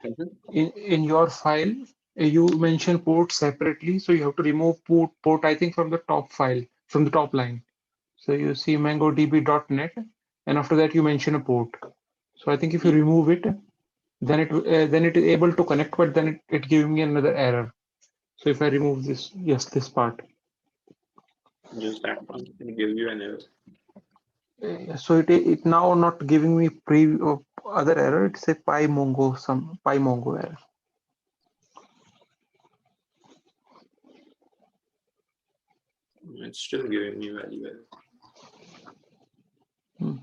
Mhm. in your file, you mention port separately, so you have to remove port I think from the top file, from the top line. So you see MongoDB.net, and after that you mention a port. So I think if you remove it, then it is able to connect, but then it gives me another error. So if I remove this, yes, this part. Just that one will give you an error. So it now not giving me other error. It's a PyMongo error. It's still giving me value error. Hmm.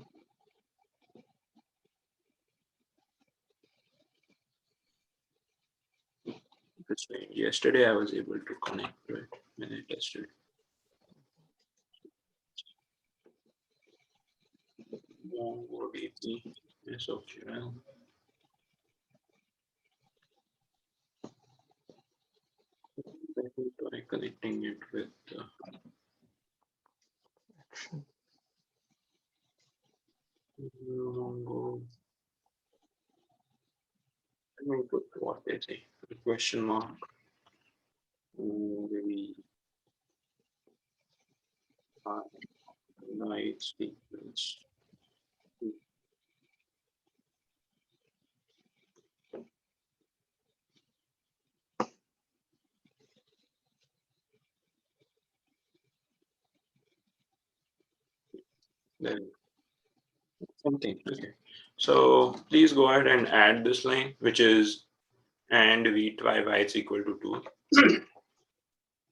It's fine. Yesterday I was able to connect to it when I tested. MongoDB SQL. Try connecting it with Mongo. Let me put what they say. The question mark. Maybe night sequence. Then something. Okay. So please go ahead and add this line, which is and v try y is equal to 2.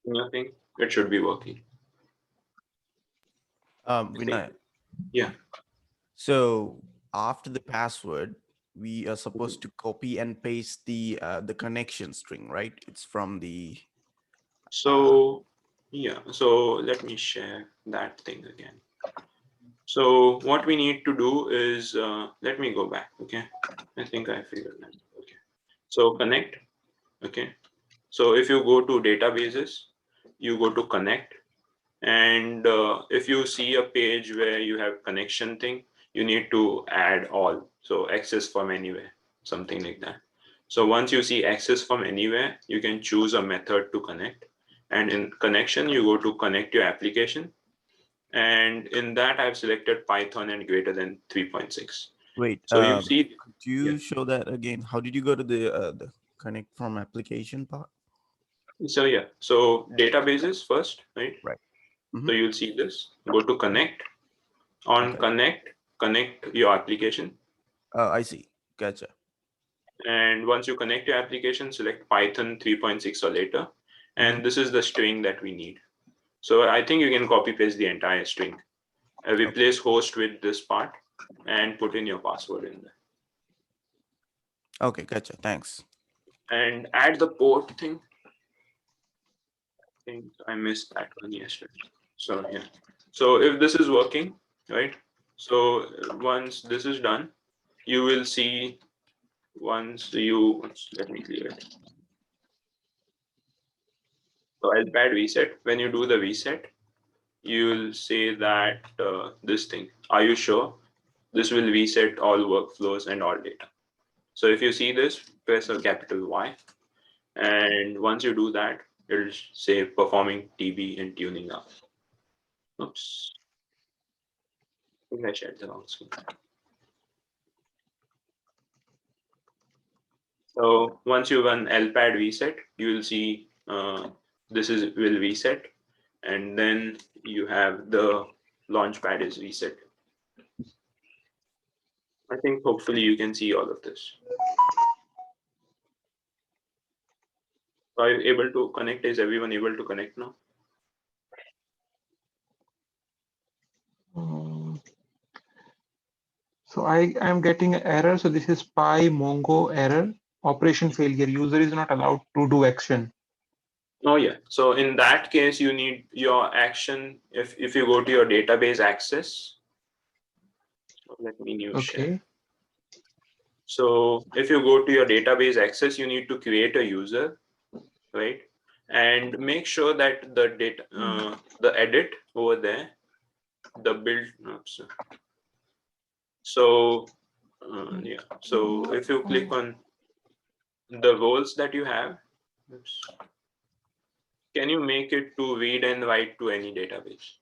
Nothing. It should be working. Vinay, Yeah. so after the password, we are supposed to copy and paste the connection string, right? It's from the So Yeah, so let me share that thing again. So what we need to do is, let me go back, okay? I think I figured that, okay. So connect, okay? So if you go to databases, you go to connect, and if you see a page where you have connection thing, you need to add all. So access from anywhere, something like that. So once you see access from anywhere, you can choose a method to connect. And in connection, you go to connect your application. And in that, I've selected Python and greater than 3.6. Wait, So you see, could you yeah. show that again? How did you go to the connect from application part? So yeah, so databases first, right? Right. So you'll see this, go to connect. On Okay. connect your application. I see. Gotcha. And once you connect your application, select Python 3.6 or later. And this is the string that we need. So I think you can copy paste the entire string. Replace host with this part and put in your password in there. Okay, gotcha. Thanks. And add the port thing. I think I missed that one yesterday. So yeah. So if this is working, right? So once this is done, you will see let me clear it. So LPAD reset, when you do the reset, you'll say that this thing, are you sure? This will reset all workflows and all data. So if you see this, press a capital Y. And once you do that, it'll say performing TB and tuning up. Oops. I think I shared the wrong screen. So once you run LPAD reset, you will see will reset, and then you have the launchpad is reset. I think hopefully you can see all of this. Are you able to connect? Is everyone able to connect now? So I am getting an error. So this is Mongo error, operation failure. User is not allowed to do action. Oh yeah. So in that case, you need your action. If you go to your database access, let me new share. So if you go to your database access, you need to create a user, right? And make sure that the data, the edit over there, the build. Oops. So yeah. So if you click on the roles that you have, oops, can you make it to read and write to any database?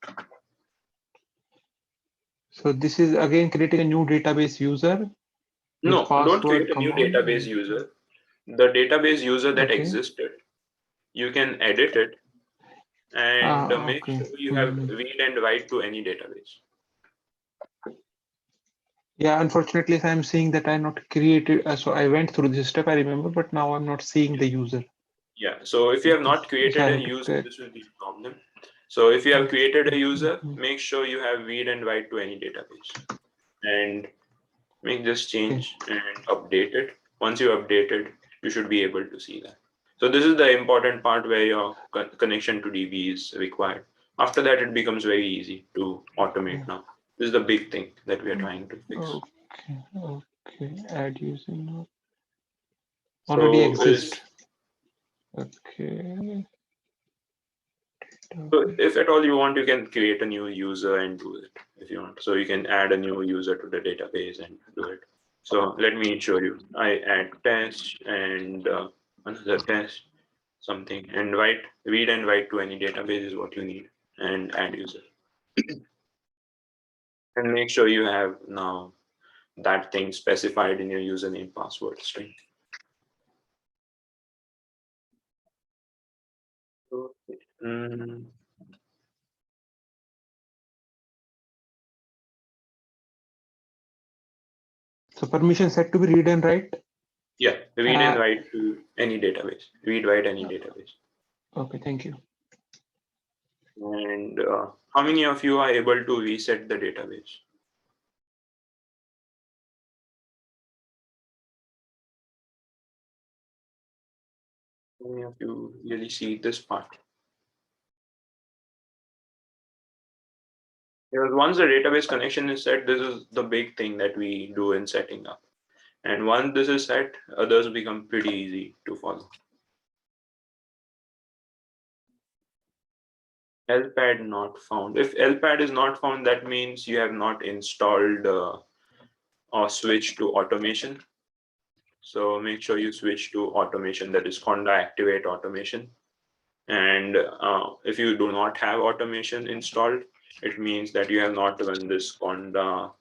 So this is again creating a new database user. No, don't Password create a new command. database user. The database user that existed, you can edit it and make sure you have read and write to any database. Yeah, unfortunately, I'm seeing that I not created. So I went through this step, I remember, but now I'm not seeing the user. Yeah, so if you have not created a user, this will be a problem. So if you have created a user, make sure you have read and write to any database. And make this change and update it. Once you update it, you should be able to see that. So this is the important part where your connection to DB is required. After that, it becomes very easy to automate now. This is the big thing that we are trying to fix. Okay, add user node. Already So exist. Okay. So if at all you want, you can create a new user and do it if you want. So you can add a new user to the database and do it. So let me show you. I add test and another test, something, and read and write to any database is what you need, and add user. And make sure you have now that thing specified in your username password string. So permission set to be read and write? Yeah, read and write to any database. Read, write any database. Okay, thank you. And how many of you are able to reset the database? How many of you really see this part? Because once the database connection is set, this is the big thing that we do in setting up. And once this is set, others become pretty easy to follow. LPAD not found. If LPAD is not found, that means you have not installed or switched to automation. So make sure you switch to automation, that is Conda Activate Automation. And if you do not have automation installed, it means that you have not run this Conda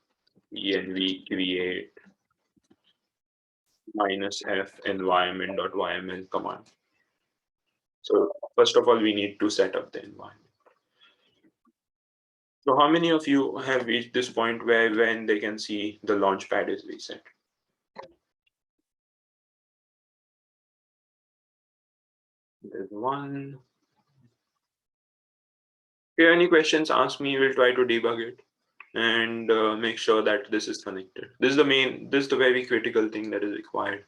env create -f environment.yml command. So first of all, we need to set up the environment. So how many of you have reached this point where when they can see the launchpad is reset? There's one. If you have any questions, ask me. We'll try to debug it and make sure that this is connected. This is the very critical thing that is required.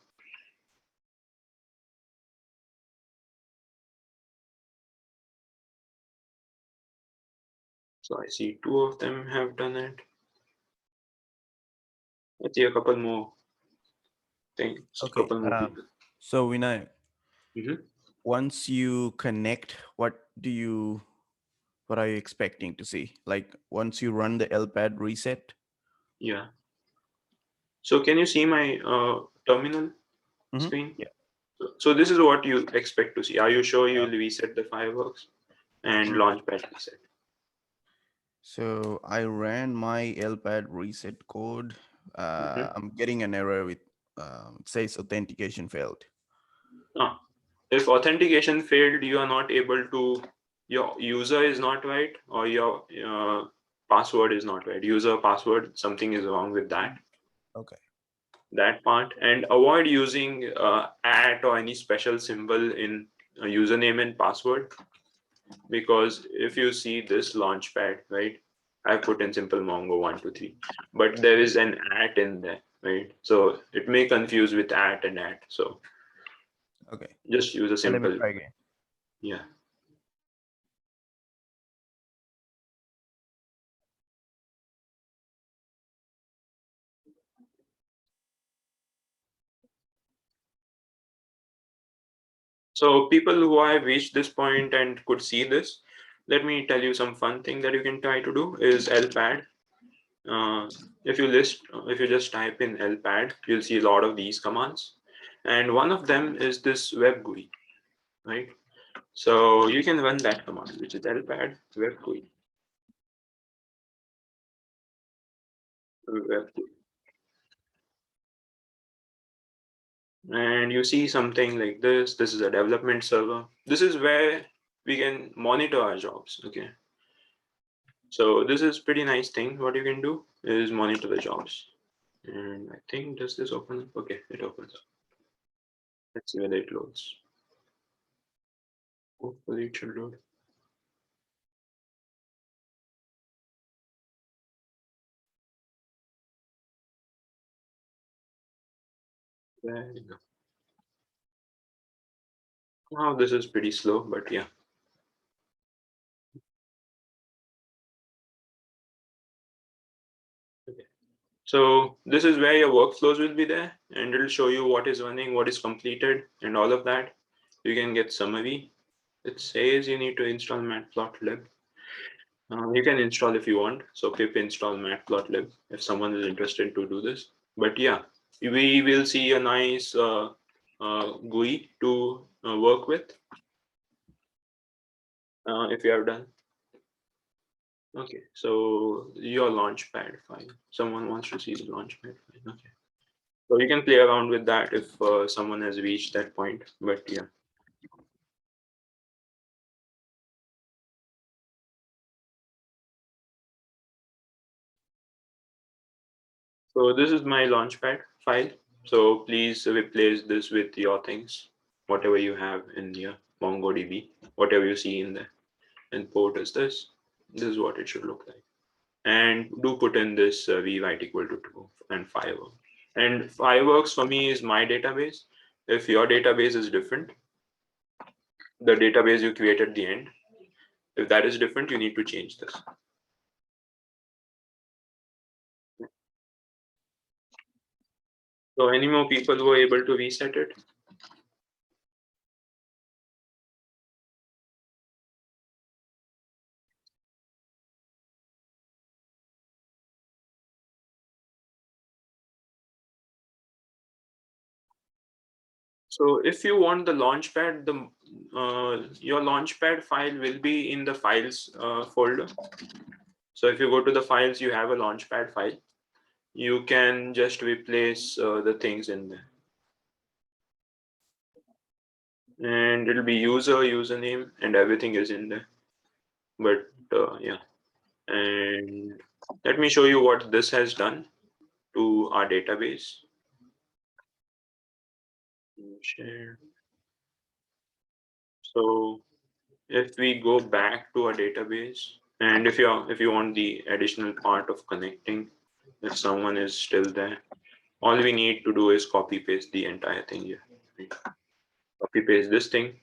So I see 2 of them have done it. I see a couple more things, Okay. couple more people. So Vinay, Mhm. once you connect, what are you expecting to see? Like once you run the LPAD reset? Yeah. So can you see my terminal screen? Yeah. So this is what you expect to see. Are you sure you'll reset the fireworks and launchpad reset? So I ran my LPAD reset code. I'm getting an error with it says authentication failed. If authentication failed, you are not able to, your user is not right or your password is not right. User password, something is wrong with that. Okay. That part, and avoid using @ or any special symbol in a username and password, because if you see this launchpad, right, I put in simple Mongo 123, but there is an @ in there, right? So it may confuse with @ and @. So Okay. just use a Let me simple, try again. yeah. So people who have reached this point and could see this, let me tell you some fun thing that you can try to do is LPAD. If you just type in LPAD, you'll see a lot of these commands. And one of them is this web GUI, right? So you can run that command, which is LPAD web GUI. Web GUI. And you see something like this. This is a development server. This is where we can monitor our jobs, okay? So this is pretty nice thing. What you can do is monitor the jobs. And I think, does this open up? Okay, it opens up. Let's see whether it loads. Hopefully it should load. There you go. Wow, this is pretty slow, but yeah. Okay. So this is where your workflows will be there, and it'll show you what is running, what is completed, and all of that. You can get summary. It says you need to install matplotlib. You can install if you want. So pip install matplotlib if someone is interested to do this. But yeah, we will see a nice GUI to work with if you have done. Okay, so your launchpad file. Someone wants to see the launchpad file. Okay, so you can play around with that if someone has reached that point. But yeah. So this is my launchpad file. So please replace this with your things, whatever you have in your MongoDB, whatever you see in there. And port is this. This is what it should look like. And do put in this rewrite equal to 2 and fireworks. And fireworks for me is my database. If your database is different, the database you create at the end, if that is different, you need to change this. So any more people were able to reset it? So if you want the launchpad, your launchpad file will be in the files folder. So if you go to the files, you have a launchpad file. You can just replace the things in there. And it'll be username, and everything is in there. But yeah, and let me show you what this has done to our database. Share. So if we go back to our database, and if you want the additional part of connecting, if someone is still there, all we need to do is copy paste the entire thing here. Copy paste this thing.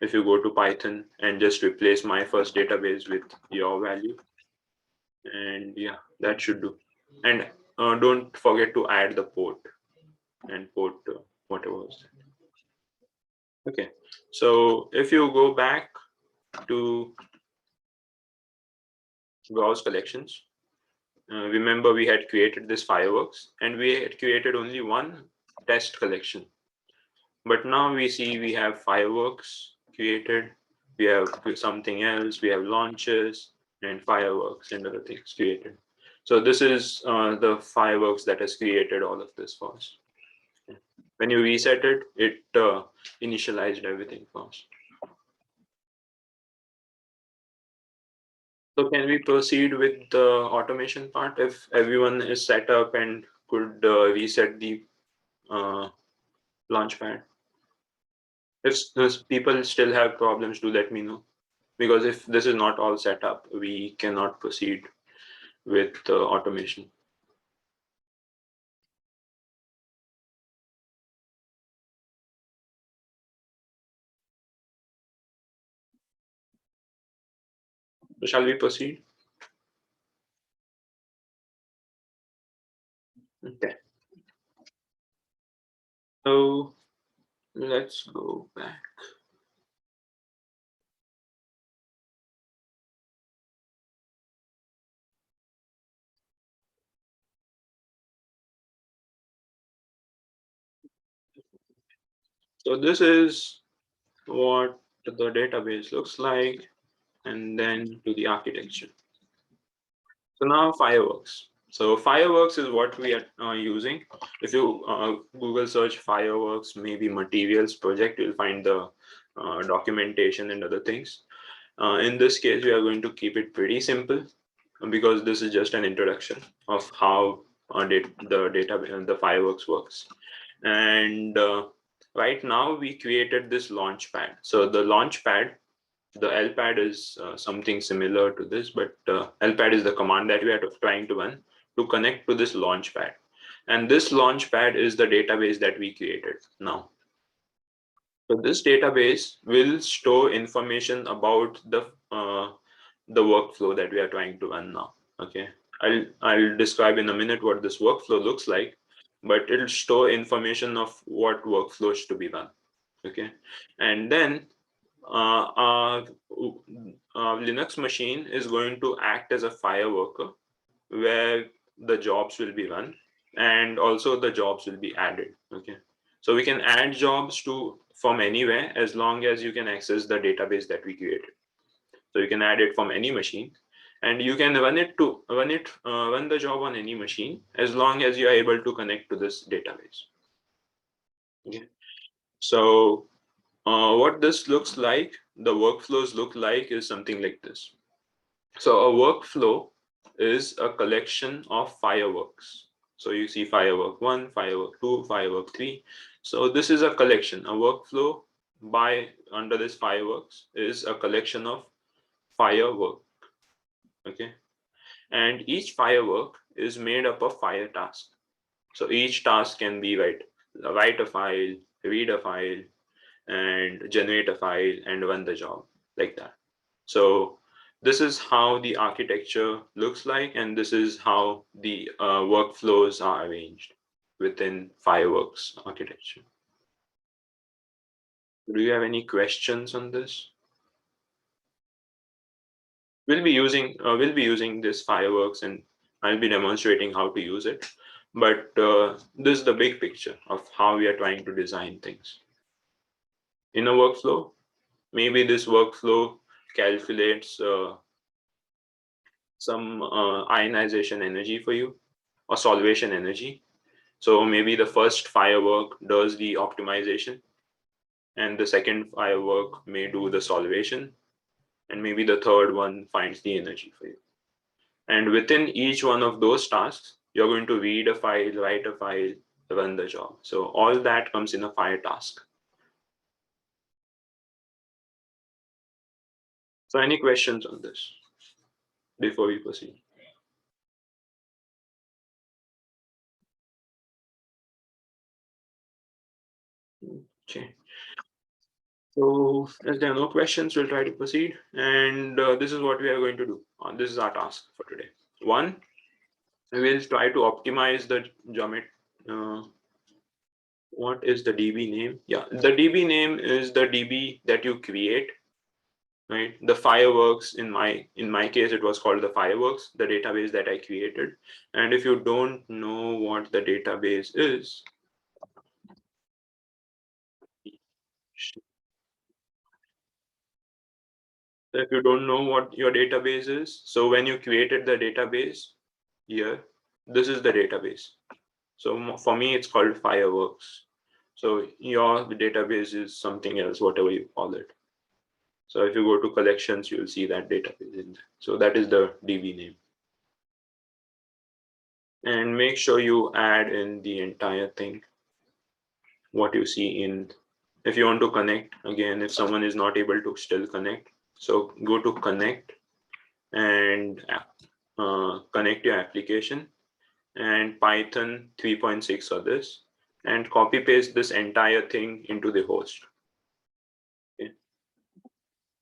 If you go to Python and just replace my first database with your value, and yeah, that should do. And don't forget to add the port and port whatever was there. Okay, so if you go back to browse collections, remember we had created this fireworks and we had created only one test collection. But now we see we have fireworks created, we have something else, we have launches and fireworks and other things created. So this is the fireworks that has created all of this for us. When you reset it, it initialized everything for us. So can we proceed with the automation part if everyone is set up and could reset the Launchpad? If people still have problems, do let me know. Because if this is not all set up, we cannot proceed with automation. So shall we proceed? Okay. So let's go back. So this is what the database looks like, and then to the architecture. So now fireworks. So fireworks is what we are using. If you Google search fireworks, maybe materials project, you'll find the documentation and other things. In this case, we are going to keep it pretty simple because this is just an introduction of how the fireworks works. And right now we created this launchpad. So the launchpad, the lpad is something similar to this, but lpad is the command that we are trying to run to connect to this launchpad. And this launchpad is the database that we created now. So this database will store information about the workflow that we are trying to run now. Okay, I'll describe in a minute what this workflow looks like, but it'll store information of what workflows to be run. Okay, and then our Linux machine is going to act as a fire worker where the jobs will be run and also the jobs will be added. Okay, so we can add jobs from anywhere as long as you can access the database that we created. So you can add it from any machine, and you can run the job on any machine as long as you are able to connect to this database. Okay, so what this looks like, the workflows look like is something like this. So a workflow is a collection of fireworks. So you see firework 1, firework 2, firework 3. So this is a collection. A workflow under this fireworks is a collection of firework. Okay. And each firework is made up of fire tasks. So each task can be write a file, read a file, and generate a file and run the job like that. So this is how the architecture looks like, and this is how the workflows are arranged. within Fireworks architecture. Do you have any questions on this? We'll be using this Fireworks, and I'll be demonstrating how to use it. But this is the big picture of how we are trying to design things. In a workflow, maybe this workflow calculates some ionization energy for you or solvation energy. So maybe the first firework does the optimization, and the second firework may do the solvation, and maybe the third one finds the energy for you. And within each one of those tasks, you're going to read a file, write a file, run the job. So all that comes in a fire task. So any questions on this before we proceed? Okay. So as there are no questions, we'll try to proceed. And this is what we are going to do. This is our task for today. One, we'll try to optimize the geometry. What is the DB name? Yeah, the DB name is the DB that you create, right? The Fireworks, in my case, it was called the Fireworks, the database that I created. And if you don't know what the database is, if you don't know what your database is, so when you created the database here, this is the database. So for me, it's called Fireworks. So your database is something else, whatever you call it. So if you go to collections, you'll see that database in there. So that is the DB name. And make sure you add in the entire thing, what you see in, if you want to connect, again, if someone is not able to still connect, so go to connect and connect your application and Python 3.6 or this, and copy paste this entire thing into the host. Okay.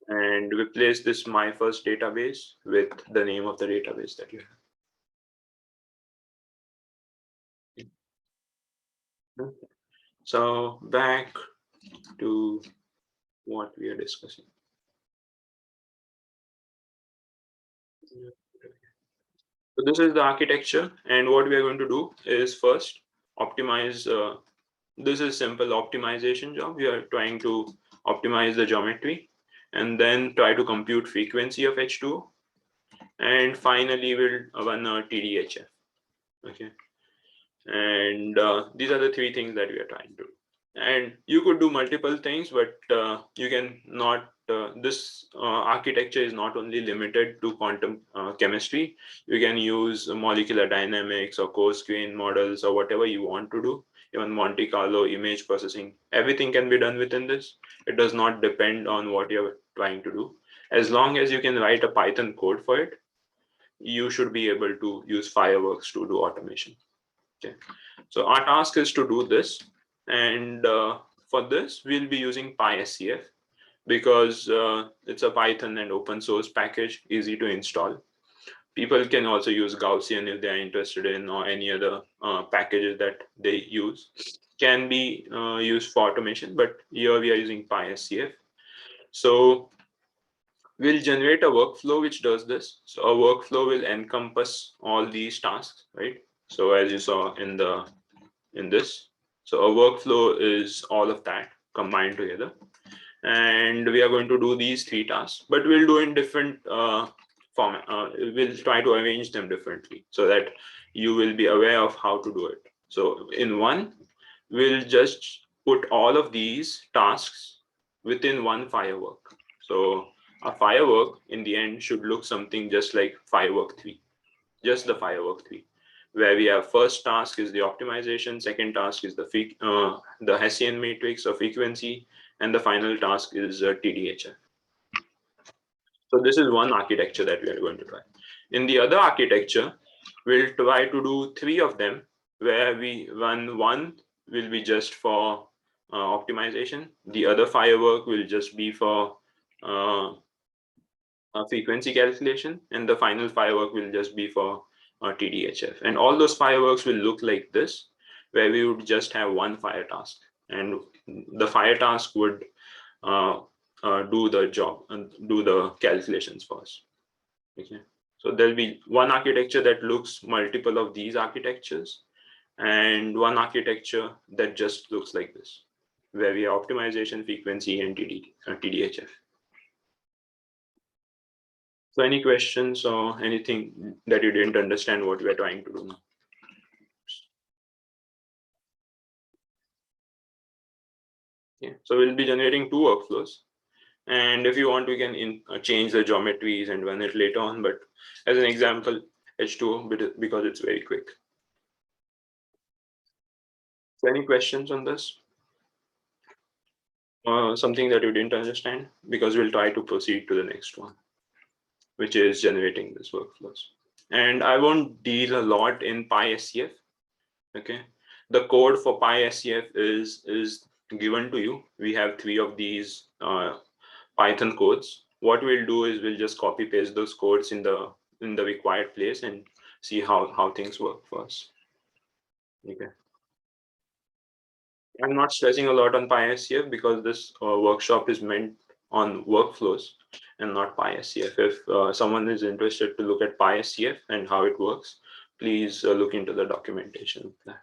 And replace this my first database with the name of the database that you have. So back to what we are discussing. So this is the architecture, and what we are going to do is first optimize. This is simple optimization job. We are trying to optimize the geometry, and then try to compute frequency of H2O, and finally we'll run a TDHF. Okay, and these are the three things that we are trying to do. And you could do multiple things, but you can not. This architecture is not only limited to quantum chemistry. You can use molecular dynamics or coarse-grained models or whatever you want to do. Even Monte Carlo image processing, everything can be done within this. It does not depend on what you're trying to do. As long as you can write a Python code for it, you should be able to use Fireworks to do automation. Okay, so our task is to do this, and for this we'll be using PySCF because it's a Python and open source package, easy to install. People can also use Gaussian if they are interested in, or any other packages that they use can be used for automation, but here we are using PySCF. So we'll generate a workflow which does this. So a workflow will encompass all these tasks, right? So as you saw in this, so a workflow is all of that combined together, and we are going to do these three tasks, but we'll do in different format. We'll try to arrange them differently so that you will be aware of how to do it. So in one, we'll just put all of these tasks within one firework. So a firework in the end should look something just like firework 3, just the firework 3, where we have first task is the optimization, second task is the Hessian matrix of frequency, and the final task is TDHF. So this is one architecture that we are going to try. In the other architecture, we'll try to do 3 of them, where we run one will be just for optimization, the other firework will just be for frequency calculation, and the final firework will just be for TDHF. And all those fireworks will look like this, where we would just have one fire task, and the fire task would do the job and do the calculations first. Okay, so there'll be one architecture that looks multiple of these architectures, and one architecture that just looks like this, where we have optimization, frequency, and TDHF. So any questions or anything that you didn't understand what we're trying to do now? Yeah, so we'll be generating two workflows. And if you want, we can change the geometries and run it later on. But as an example, H2O, because it's very quick. So any questions on this? Something that you didn't understand? Because we'll try to proceed to the next one, which is generating these workflows. And I won't deal a lot in PySCF. Okay, the code for PySCF is given to you. We have 3 of these Python codes. What we'll do is we'll just copy paste those codes in the required place and see how things work for us. Okay. I'm not stressing a lot on PySCF because this workshop is meant on workflows and not PySCF. If someone is interested to look at PySCF and how it works, please look into the documentation of that.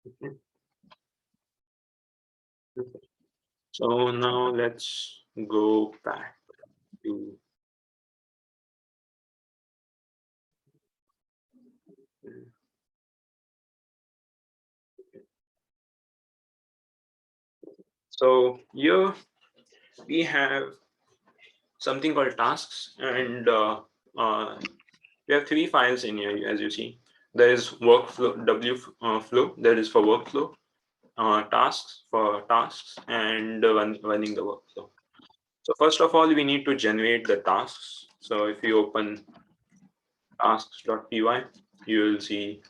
Okay. So now let's go back to so here we have something called tasks, and we have 3 files in here. As you see, there is workflow flow, that is for workflow, tasks for tasks, and running the workflow. So first of all, we need to generate the tasks. So if you open tasks.py, you will see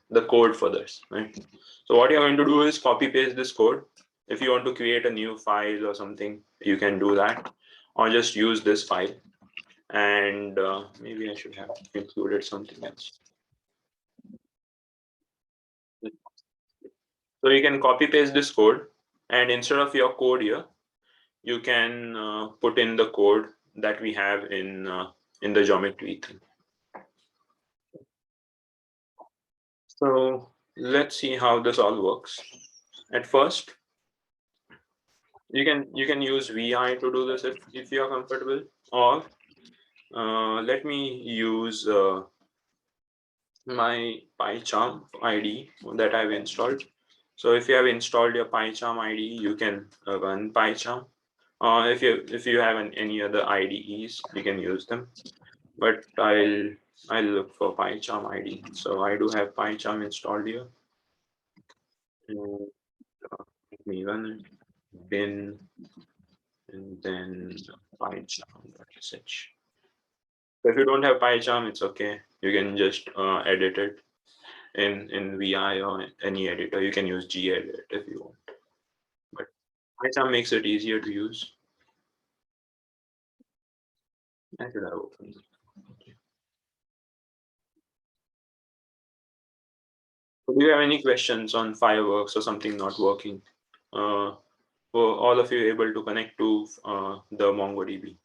the code for this, right? So what you're going to do is copy paste this code. If you want to create a new file or something, you can do that, or just use this file. And maybe I should have included something else. So you can copy paste this code, and instead of your code here, you can put in the code that we have in the geometry thing. So let's see how this all works. At first, you can use VI to do this if you are comfortable, or let me use my PyCharm ID that I've installed. So if you have installed your PyCharm ID, you can run PyCharm. If you have any other IDEs, you can use them. But I'll look for PyCharm ID. So I do have PyCharm installed here. And, let me run it. Bin, and then PyCharm.sh. So if you don't have PyCharm, it's okay. You can just edit it in VI or any editor. You can use gedit if you want. But PyCharm makes it easier to use. I should have opened it. Okay. So do you have any questions on fireworks or something not working? Were all of you able to connect to the MongoDB?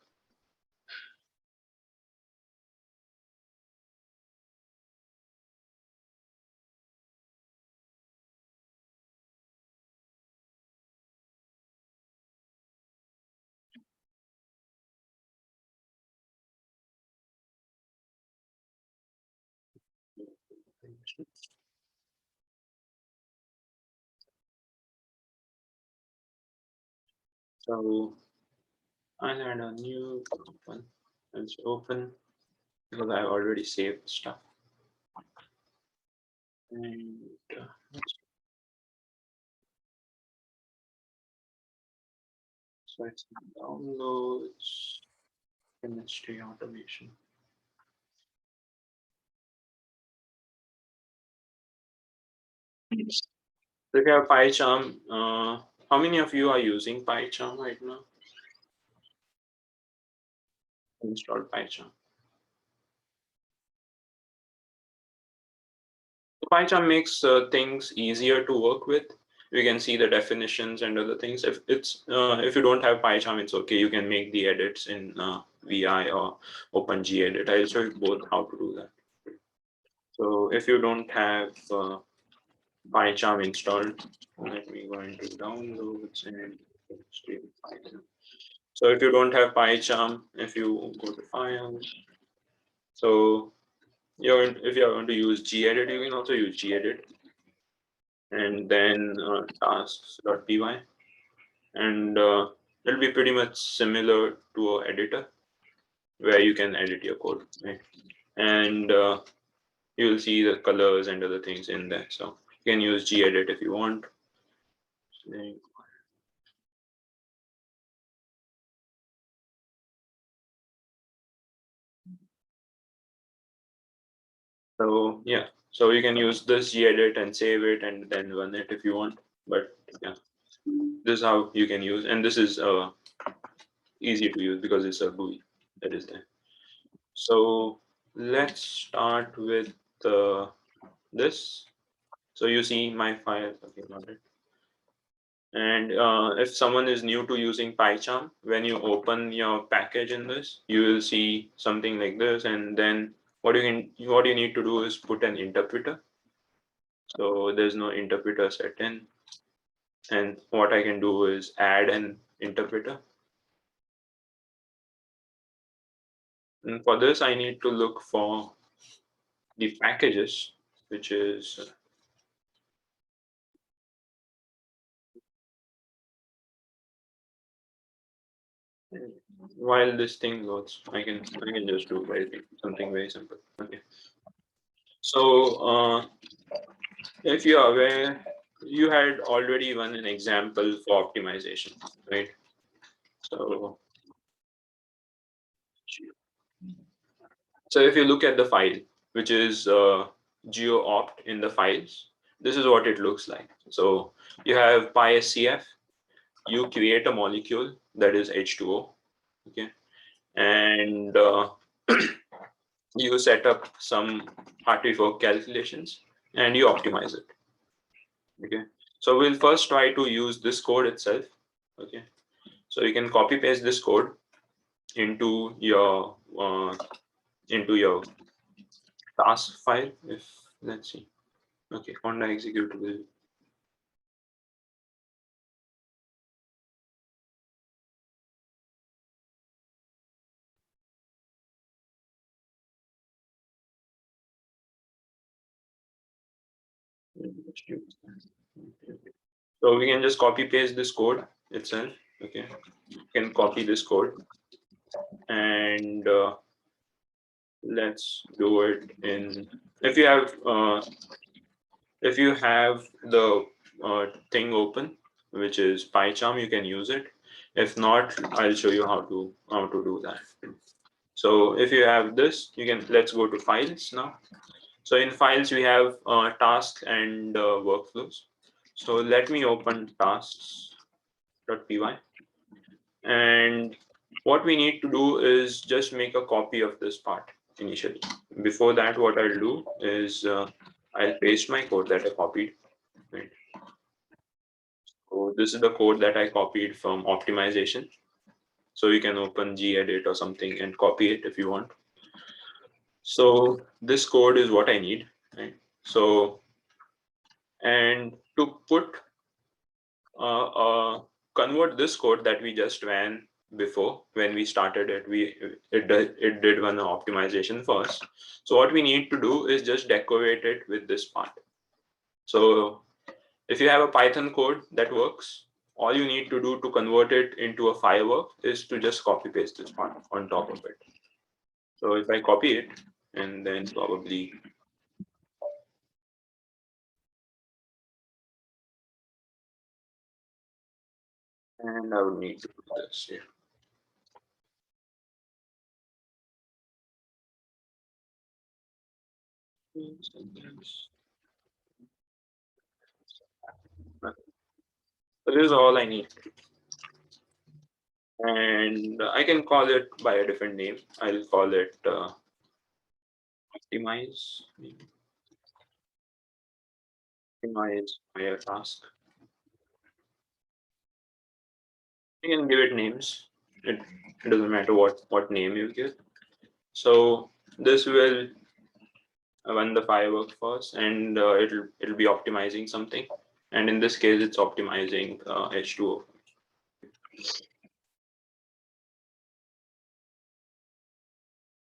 So I had a new one. Let's open because I already saved stuff. And so it's downloads, chemistry automation. So if you have PyCharm, how many of you are using PyCharm right now? Installed PyCharm. PyCharm makes things easier to work with. We can see the definitions and other things. If you don't have PyCharm, it's okay. You can make the edits in VI or OpenGedit. I'll show you both how to do that. So if you don't have PyCharm installed, let me go into downloads and stream Python. So if you don't have PyCharm, if you go to files, so if you're going to use gedit, you can also use gedit, and then tasks.py, and it'll be pretty much similar to an editor where you can edit your code, right? And you'll see the colors and other things in there. So you can use gedit if you want. So yeah, so you can use this gedit and save it and then run it if you want. But yeah, this is how you can use, and this is easy to use because it's a GUI that is there. So let's start with this. So you see my file, okay, not it. And if someone is new to using PyCharm, when you open your package in this, you will see something like this, and then what you need to do is put an interpreter. So there's no interpreter set in, and what I can do is add an interpreter. And for this, I need to look for the packages, which is while this thing loads, I can just do something very simple. Okay. So if you are aware, you had already run an example for optimization, right? So if you look at the file, which is geoopt in the files, this is what it looks like. So you have PySCF, you create a molecule that is H2O, okay, and you set up some artifact calculations and you optimize it. Okay, so we'll first try to use this code itself. Okay, so you can copy paste this code into your task file. If let's see, okay, conda executable. So we can just copy paste this code itself. Okay, you can copy this code and let's do it in. If you have the thing open, which is PyCharm, you can use it. If not, I'll show you how to do that. So if you have this, you can let's go to files now. So in files we have tasks and workflows. So let me open tasks.py, and what we need to do is just make a copy of this part initially. Before that, what I'll do is I'll paste my code that I copied. Right. So this is the code that I copied from optimization. So you can open gedit or something and copy it if you want. So this code is what I need, right? So, and to convert this code that we just ran before when we started it, it did run an optimization first. So what we need to do is just decorate it with this part. So if you have a Python code that works, all you need to do to convert it into a firework is to just copy paste this part on top of it. So if I copy it and then probably and I would need to do this here. So this is all I need. And I can call it by a different name. I'll call it optimize. Optimize fire task. You can give it names. It doesn't matter what name you give. So this will run the firework first, and it'll be optimizing something. And in this case, it's optimizing H2O.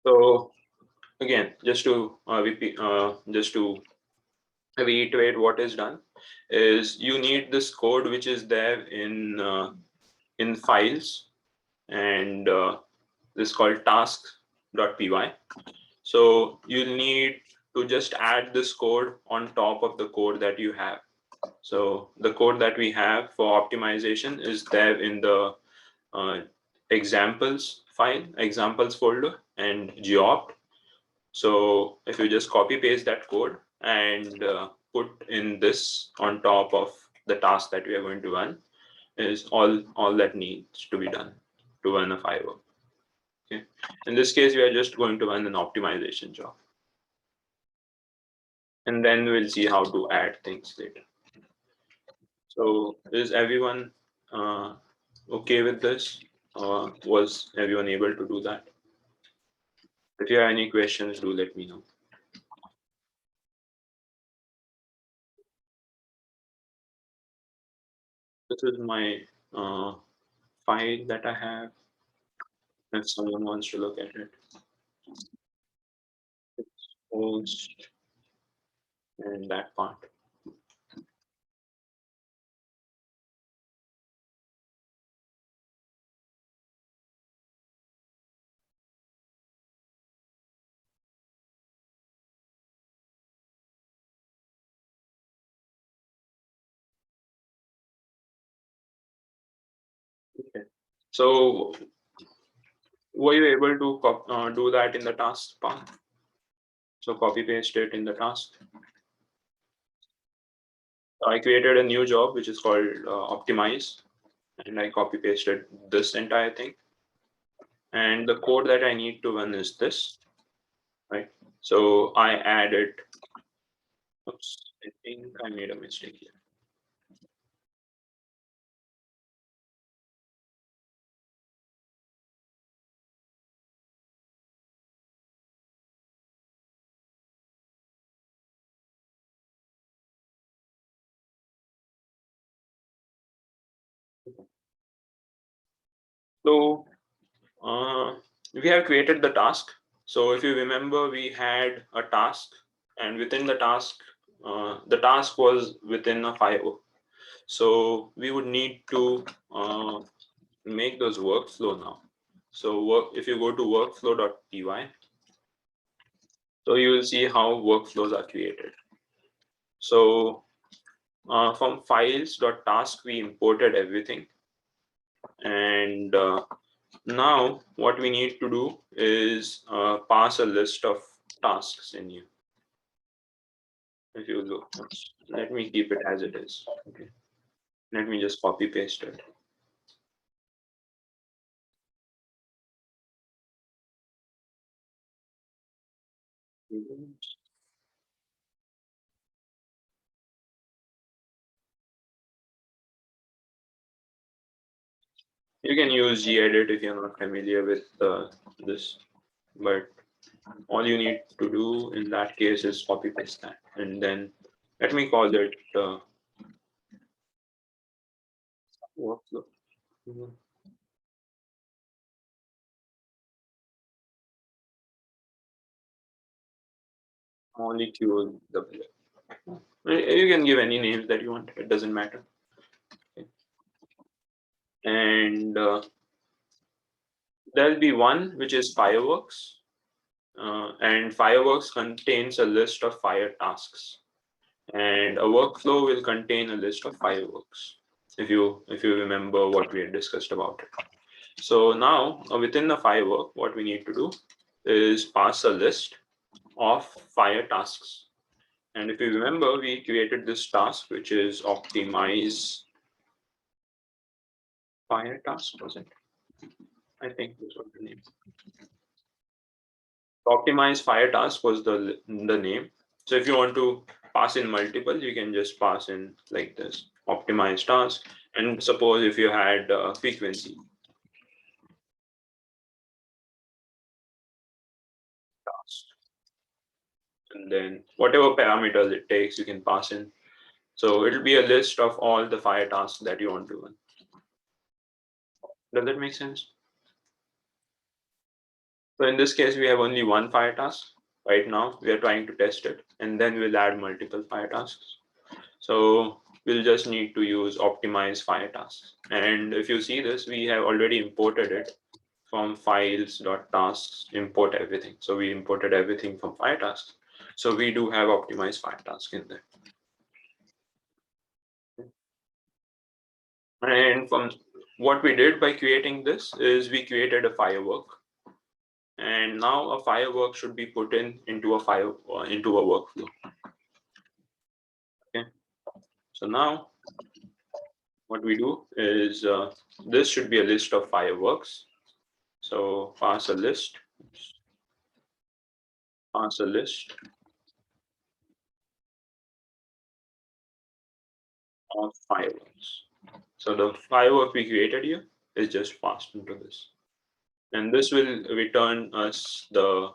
So again, just to repeat, just to reiterate what is done, is you need this code which is there in files, and this is called task.py. So you'll need to just add this code on top of the code that you have. So the code that we have for optimization is there in the examples file, examples folder, and geopt. So if you just copy paste that code and put in this on top of the task that we are going to run, is all that needs to be done to run a firework. Okay. In this case, we are just going to run an optimization job. And then we'll see how to add things later. So is everyone okay with this? Was everyone able to do that? If you have any questions, do let me know. This is my file that I have. If someone wants to look at it, it's host and that part. Okay. So were you able to do that in the task part? So copy paste it in the task. I created a new job which is called optimize, and I copy pasted this entire thing. And the code that I need to run is this, right? So I added, oops, I think I made a mistake here. So we have created the task. So if you remember, we had a task, and within the task was within a firework. So we would need to make those workflow now. So if you go to workflow.py, so you will see how workflows are created. So from files.task, we imported everything. And now what we need to do is pass a list of tasks in here. If you look, let me keep it as it is. Okay. Let me just copy paste it. You can use gedit if you're not familiar with this, but all you need to do in that case is copy paste that, and then let me call it workflow. Only QW. You can give any names that you want, it doesn't matter. Okay. And there'll be one which is fireworks, and fireworks contains a list of fire tasks, and a workflow will contain a list of fireworks, if you remember what we had discussed about it. So now within the firework, what we need to do is pass a list of fire tasks. And if you remember, we created this task which is optimize fire task, was it? I think this was the name. Optimize fire task was the name. So if you want to pass in multiple, you can just pass in like this, optimize task. And suppose if you had frequency task, and then whatever parameters it takes, you can pass in. So it'll be a list of all the fire tasks that you want to run. Does that make sense? So in this case, we have only one fire task. Right now, we are trying to test it, and then we'll add multiple fire tasks. So we'll just need to use optimize fire tasks. And if you see this, we have already imported it from files.tasks, import everything. So we imported everything from fire tasks. So we do have optimized fire task in there. And from what we did by creating this is we created a firework. And now a firework should be put into a workflow. Okay. So now what we do is this should be a list of fireworks. So pass a list of fireworks. So the firework we created here is just passed into this. And this will return us the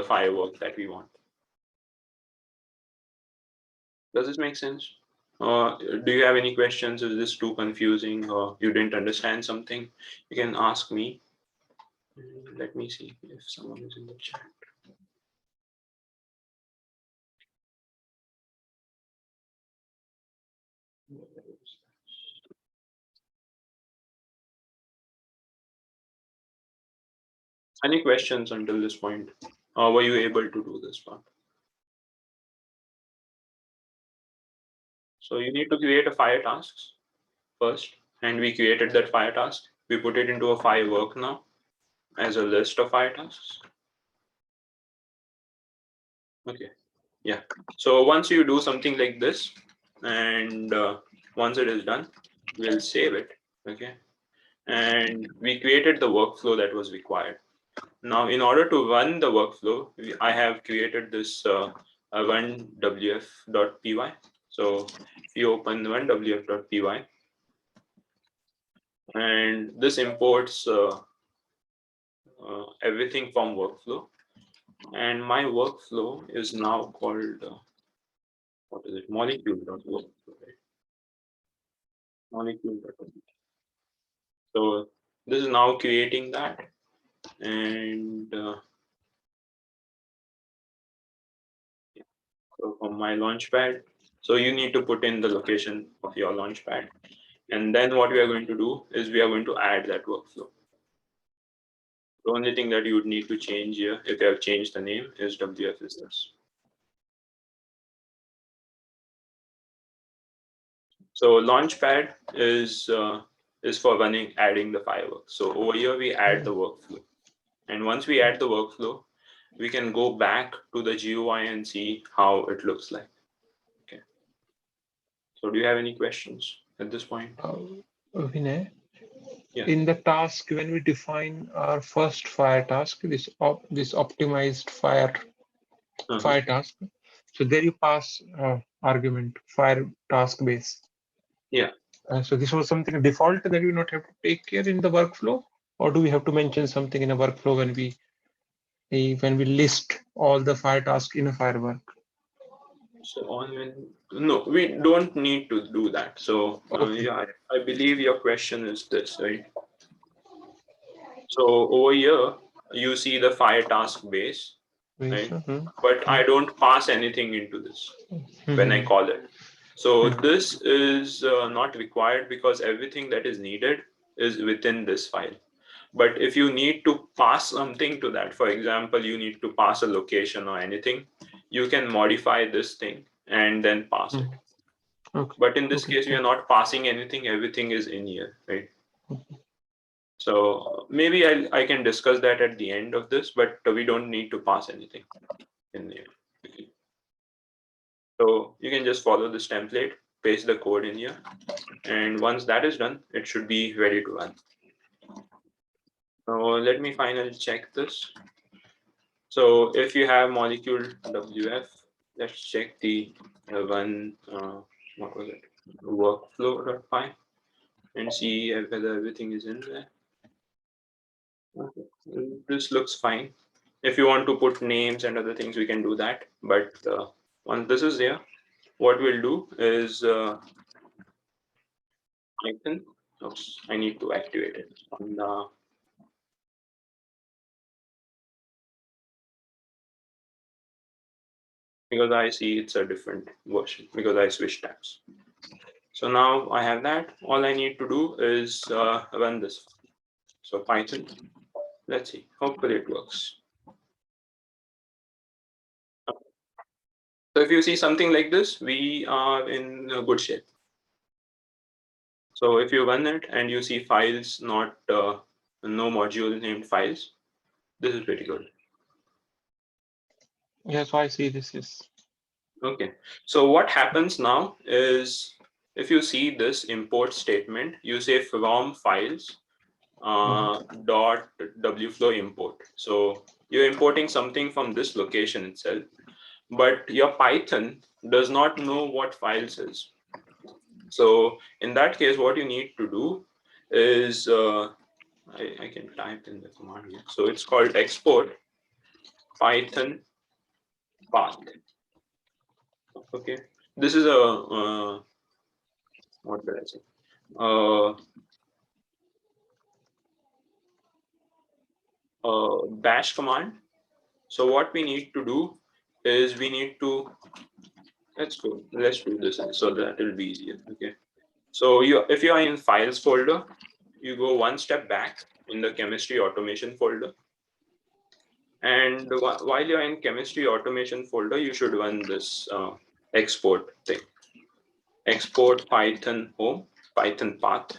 firework that we want. Does this make sense? Do you have any questions? Is this too confusing or you didn't understand something? You can ask me. Let me see if someone is in the chat. Any questions until this point? Or were you able to do this part? So you need to create a fire task first, and we created that fire task. We put it into a firework now as a list of fire tasks. Okay, yeah. So once you do something like this, and once it is done, we'll save it. Okay, and we created the workflow that was required. Now, in order to run the workflow, I have created this runwf.py. So if you open runwf.py, and this imports everything from workflow. And my workflow is now called, what is it? Molecule.workflow, right? Molecule.workflow. So this is now creating that. And so from my launchpad, so you need to put in the location of your launchpad. And then what we are going to do is we are going to add that workflow. The only thing that you would need to change here, if you have changed the name, is WF is this. So launchpad is for adding the fireworks. So over here we add the workflow, and once we add the workflow, we can go back to the GUI and see how it looks like. Okay. So do you have any questions at this point? Vinay, Yeah. in the task, when we define our first fire task, this optimized fire task, so there you pass argument fire task base. Yeah. So this was something default that we not have to take care in the workflow, or do we have to mention something in a workflow when we list all the fire tasks in a firework? So no, we don't need to do that. So Okay. yeah, I believe your question is this, right? So over here you see the fire task base, right? But I don't pass anything into this when I call it. So this is not required because everything that is needed is within this file. But if you need to pass something to that, for example, you need to pass a location or anything, you can modify this thing and then pass it. Okay. But in this case, we are not passing anything. Everything is in here, right? So maybe I can discuss that at the end of this, but we don't need to pass anything in here. So you can just follow this template, paste the code in here, and once that is done, it should be ready to run. So let me finally check this. So if you have molecule WF, let's check the one, what was it, workflow.py, and see whether everything is in there. Okay. This looks fine. If you want to put names and other things, we can do that. But once this is there, what we'll do is Python. Oops, I need to activate it on the. Because I see it's a different version because I switched tabs. So now I have that. All I need to do is run this. So Python. Let's see. Hopefully it works. So if you see something like this, we are in a good shape. So if you run it and you see files, not no module named files, this is pretty good. Yeah, so I see this is. Okay. So what happens now is if you see this import statement, you say from files dot wflow import. So you're importing something from this location itself, but your Python does not know what files is. So in that case, what you need to do is I can type in the command here. So it's called export Python path. Okay, this is a what did I say? Bash command. So what we need to do is we need to let's do this so that it'll be easier. Okay, so if you are in files folder, you go one step back in the chemistry automation folder. And while you're in chemistry automation folder, you should run this export thing. Export Python home, Python path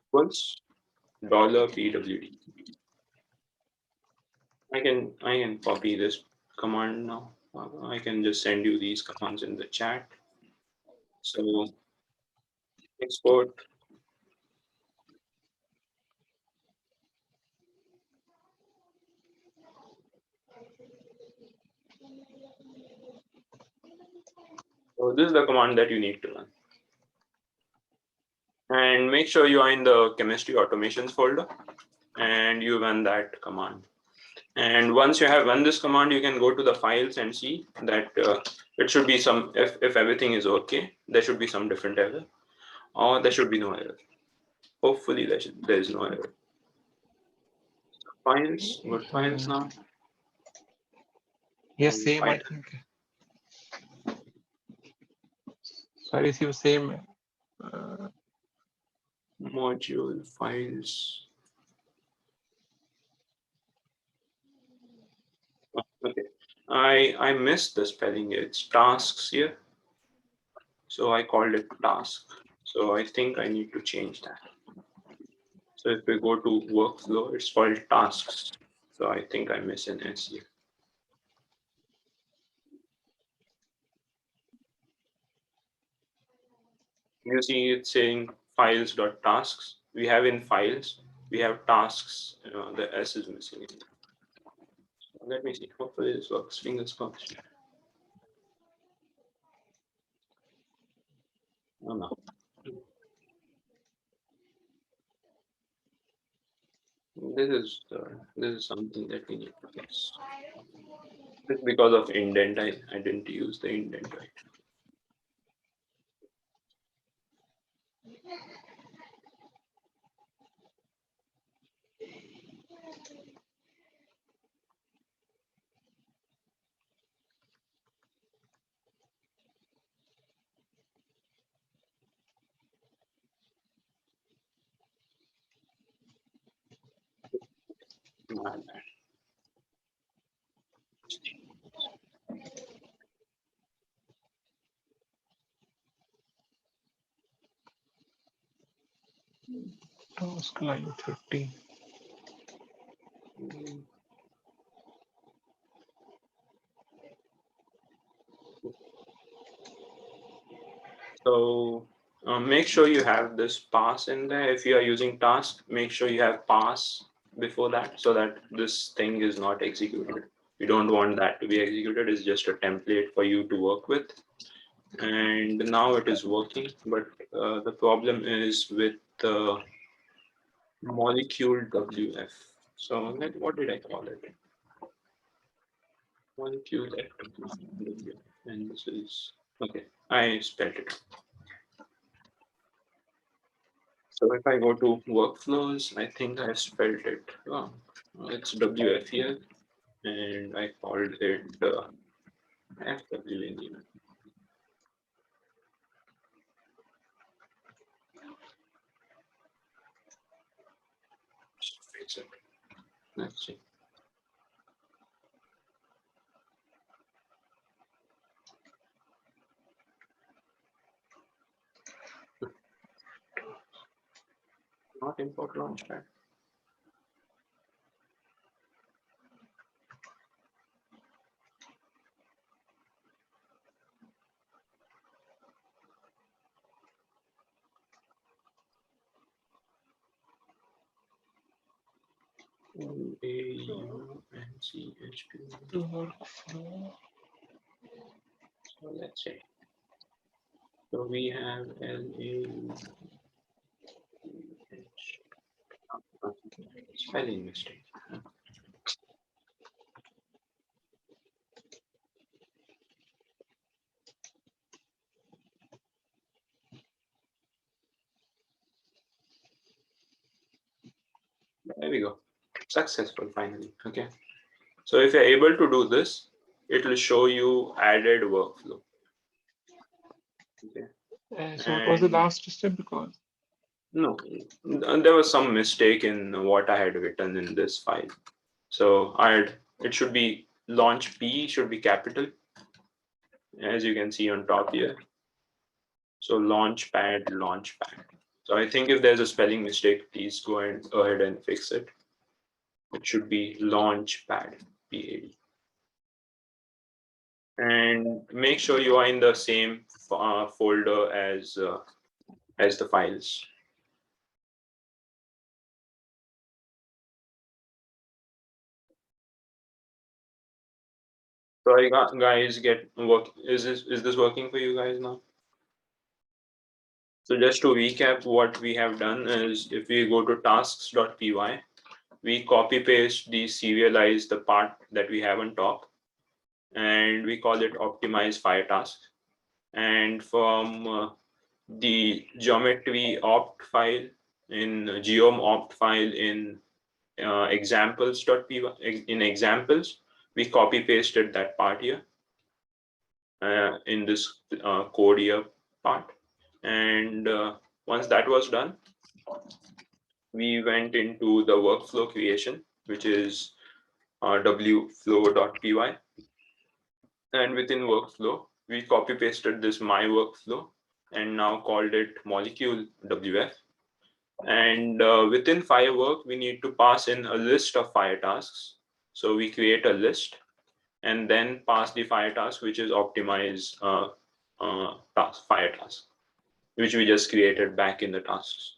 equals $pwd. I can copy this command now. I can just send you these commands in the chat. So export so this is the command that you need to run. And make sure you are in the chemistry automations folder and you run that command. And once you have run this command, you can go to the files and see that it should be some, if everything is okay, there should be some different error or there should be no error. Hopefully there is no error. Files, what files now? Yes, same, I think. So I receive same. Module files. Okay, I missed the spelling. It's tasks here, so I called it task. So I think I need to change that. So if we go to workflow, it's called tasks. So I think I miss an S here. You see it's saying files.tasks. We have in files, we have tasks. The S is missing. Let me see. Hopefully this works. Fingers crossed. Oh no. This is something that we need to fix. It's because of indent. I didn't use the indent right. My bad. Task line 30. So make sure you have this pass in there. If you are using task, make sure you have pass before that so that this thing is not executed. We don't want that to be executed. It's just a template for you to work with. And now it is working, but the problem is with the molecule WF. So what did I call it? Molecule WF. And this is, okay, I spelled it. So if I go to workflows, I think I spelled it wrong. It's WF here, and I called it FW in here. Just fix it. Let's see. Not import launchpad. LAUNCHP. Workflow. So let's see. So we have spelling mistake. There we go. Successful finally. Okay. So if you're able to do this, it will show you added workflow. Okay. So what was the And last step? Because no, there was some mistake in what I had written in this file. So it should be launch P should be capital, as you can see on top here. So launchpad. So I think if there's a spelling mistake, please go ahead and fix it. It should be launchpad, PAD. And make sure you are in the same folder as the files. Sorry, guys, is this working for you guys now? So just to recap, what we have done is if we go to tasks.py, we copy paste the serialize the part that we have on top, and we call it optimize fire task. And from the geometry opt file in geom opt file in examples.py in examples, we copy pasted that part here in this code here part. And once that was done, we went into the workflow creation, which is wflow.py. And within workflow, we copy pasted this my workflow and now called it molecule WF. And within firework, we need to pass in a list of fire tasks. So we create a list and then pass the fire task, which is optimize fire task, which we just created back in the tasks.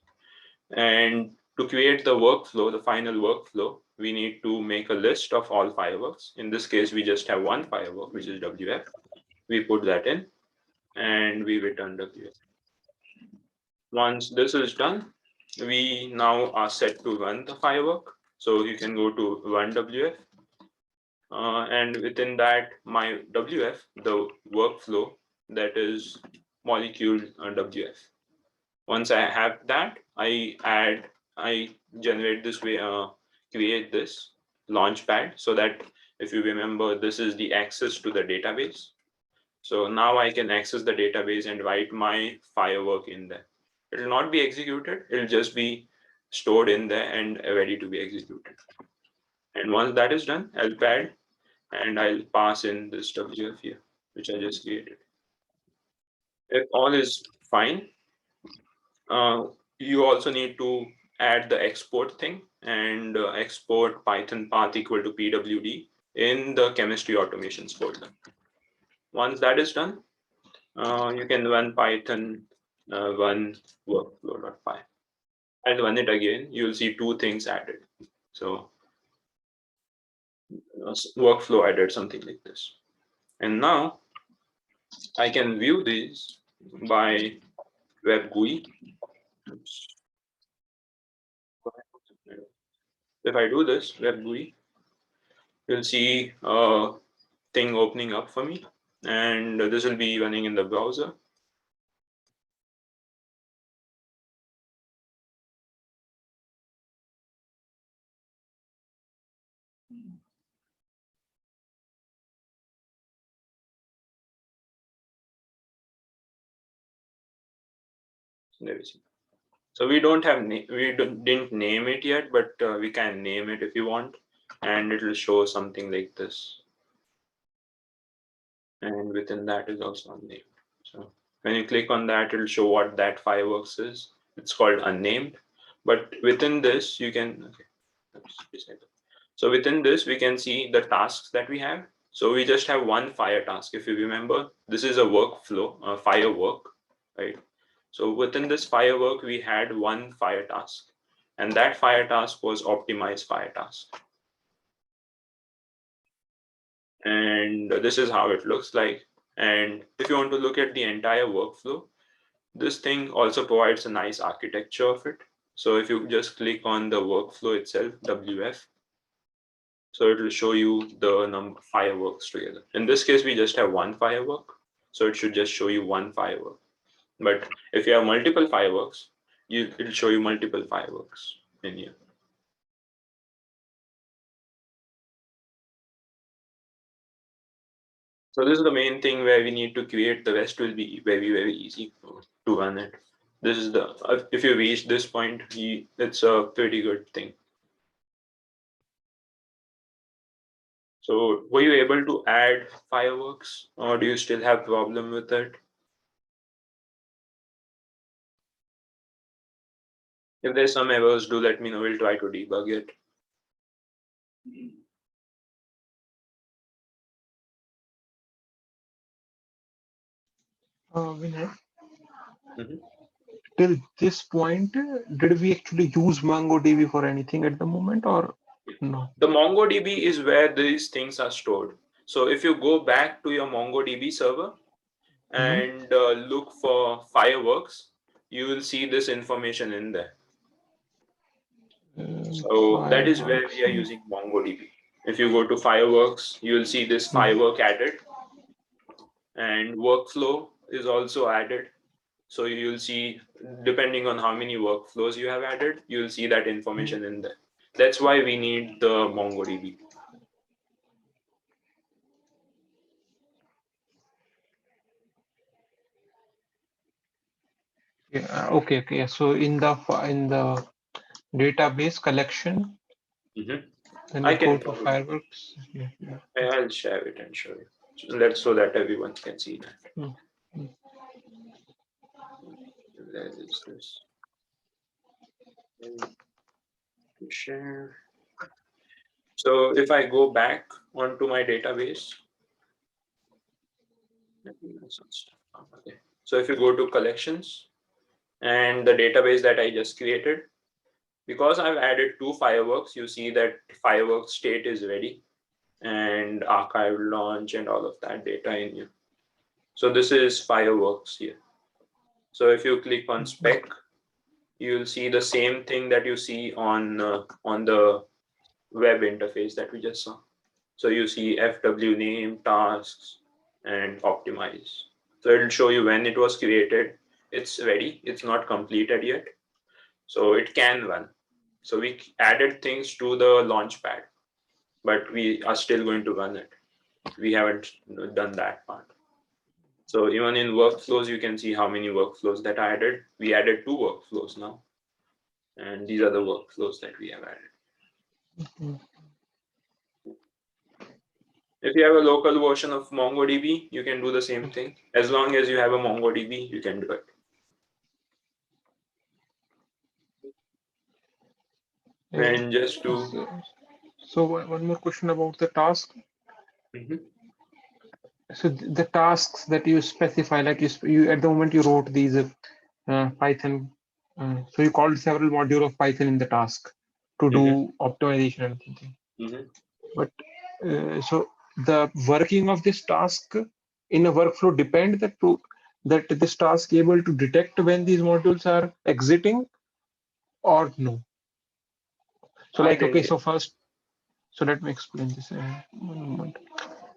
And to create the workflow, the final workflow, we need to make a list of all fireworks. In this case, we just have one firework, which is WF. We put that in and we return WF. Once this is done, we now are set to run the firework. So you can go to run WF. And within that, my WF, the workflow, that is molecule WF. Once I have that, I generate this way, create this launchpad so that if you remember, this is the access to the database. So now I can access the database and write my firework in there. It will not be executed. It will just be stored in there and ready to be executed. And once that is done, I'll pad and I'll pass in this WF here, which I just created. If all is fine, you also need to add the export thing and export Python path equal to pwd in the chemistry automations folder. Once that is done, you can run Python run workflow.py. I'll run it again. You'll see two things added. So workflow I did something like this. And now I can view these by web GUI. Oops. If I do this web GUI, you'll see a thing opening up for me, and this will be running in the browser. There we see. So we don't have didn't name it yet, but we can name it if you want, and it will show something like this. And within that is also unnamed. So when you click on that, it'll show what that fireworks is. It's called unnamed, but within this you can. Okay, so within this we can see the tasks that we have. So we just have one fire task. If you remember, this is a workflow, a firework, right? So within this firework, we had one fire task, and that fire task was optimize fire task. And this is how it looks like. And if you want to look at the entire workflow, this thing also provides a nice architecture of it. So if you just click on the workflow itself, WF, so it will show you the number of fireworks together. In this case, we just have one firework, so it should just show you one firework. But if you have multiple fireworks, it'll show you multiple fireworks in here. So this is the main thing where we need to create. The rest will be very, very easy to run it. This is the, if you reach this point, it's a pretty good thing. So were you able to add fireworks, or do you still have problem with it? If there's some errors, do let me know. We'll try to debug it. Vinay, till this point, did we actually use MongoDB for anything at the moment, or no? The MongoDB is where these things are stored. So if you go back to your MongoDB server and look for fireworks, you will see this information in there. So that is where we are using MongoDB. If you go to fireworks, you will see this firework added, and workflow is also added. So you'll see, depending on how many workflows you have added, you'll see that information in there. That's why we need the MongoDB. Yeah, okay. So in the database collection, then I you can go to fireworks. I'll share it and show you. So that everyone can see that. There is this. Share. So if I go back onto my database, okay. So if you go to collections and the database that I just created, because I've added two fireworks, you see that fireworks state is ready and archive launch and all of that data in here. So this is fireworks here. So if you click on spec, you'll see the same thing that you see on the web interface that we just saw. So you see FW name, tasks, and optimize. So it'll show you when it was created. It's ready. It's not completed yet. So it can run. So we added things to the launch pad, but we are still going to run it. We haven't done that part. So even in workflows, you can see how many workflows that I added. We added 2 workflows now. And these are the workflows that we have added. If you have a local version of MongoDB, you can do the same thing. As long as you have a MongoDB, you can do it. And just to... So one more question about the task. So the tasks that you specify, like you at the moment you wrote these Python. So you called several modules of Python in the task to do optimization and something. But So the working of this task in a workflow depend that this task able to detect when these modules are exiting or no. So I like, okay, didn't. so first, so let me explain this. One moment.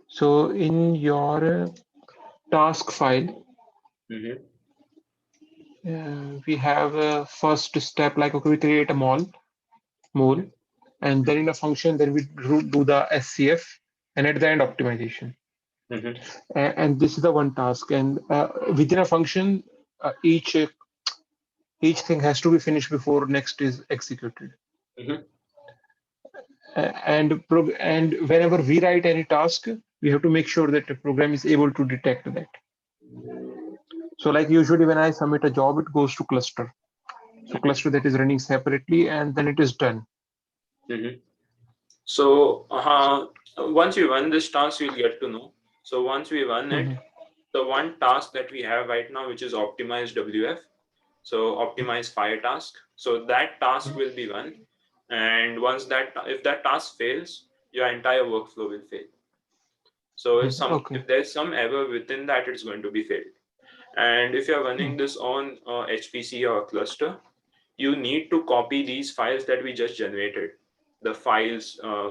So in your task file, Mhm. we have a first step, like, okay, we create a mole, and then in a function, then we do the SCF, and at the end optimization. Mhm. And this is the one task, and within a function, each thing has to be finished before next is executed. Mhm. And whenever we write any task, we have to make sure that the program is able to detect that. So like usually when I submit a job, it goes to cluster. So cluster that is running separately, and then it is done. Mhm. So once you run this task, you'll get to know. So once we run it, Mhm. the one task that we have right now, which is optimize WF, so optimize fire task. So that task will be run, and once if that task fails, your entire workflow will fail. So Okay. if there's some error within that, it's going to be failed. And if you're running Mm. this on HPC or a cluster, you need to copy these files that we just generated. The files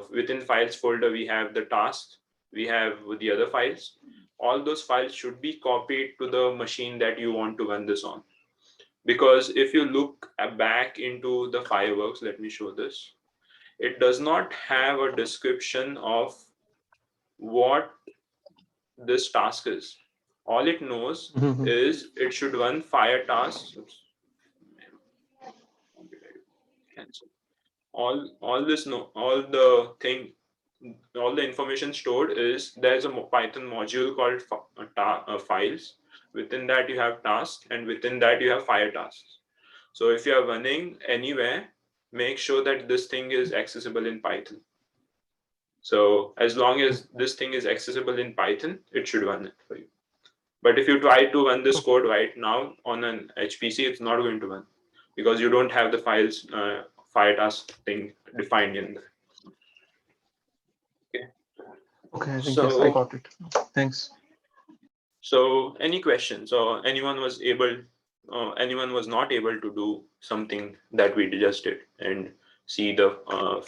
within files folder, we have the tasks, we have the other files. All those files should be copied to the machine that you want to run this on. Because if you look back into the fireworks, let me show this. It does not have a description of what this task is. All it knows Mhm. is it should run fire tasks. Oops. Cancel. All this no all the thing all the information stored is there's a Python module called files. Within that you have tasks, and within that you have fire tasks. So if you are running anywhere, make sure that this thing is accessible in Python. So as long as this thing is accessible in Python, it should run it for you. But if you try to run this code right now on an HPC, it's not going to run because you don't have the files fire task thing defined in there. Okay. Okay, I think yes, I So got it. Thanks. so any questions, or anyone was not able to do something that we just did and see the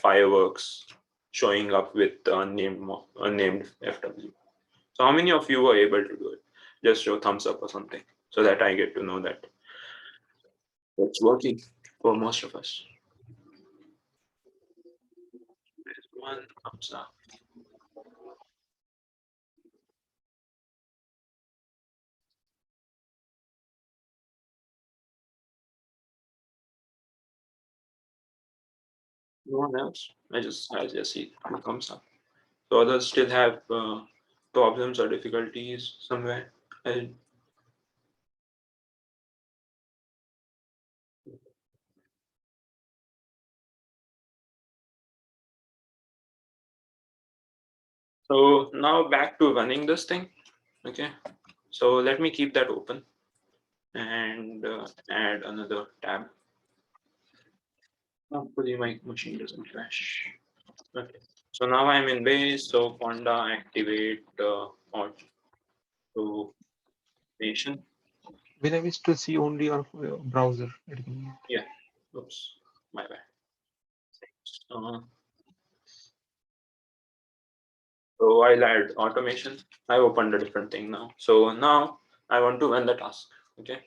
fireworks showing up with unnamed FW. So how many of you were able to do it? Just show thumbs up or something so that I get to know that it's working for most of us. There's one thumbs up. No one else. I just see two thumbs up. So others still have problems or difficulties somewhere. I, so now back to running this thing. Okay. So let me keep that open and add another tab. Hopefully my machine doesn't crash. Okay. So now I'm in base. So Fonda activate automation. When I wish to see only your browser. Yeah. Oops. My bad. Uh, so I'll add automation. I opened a different thing now. So now I want to run the task. Okay.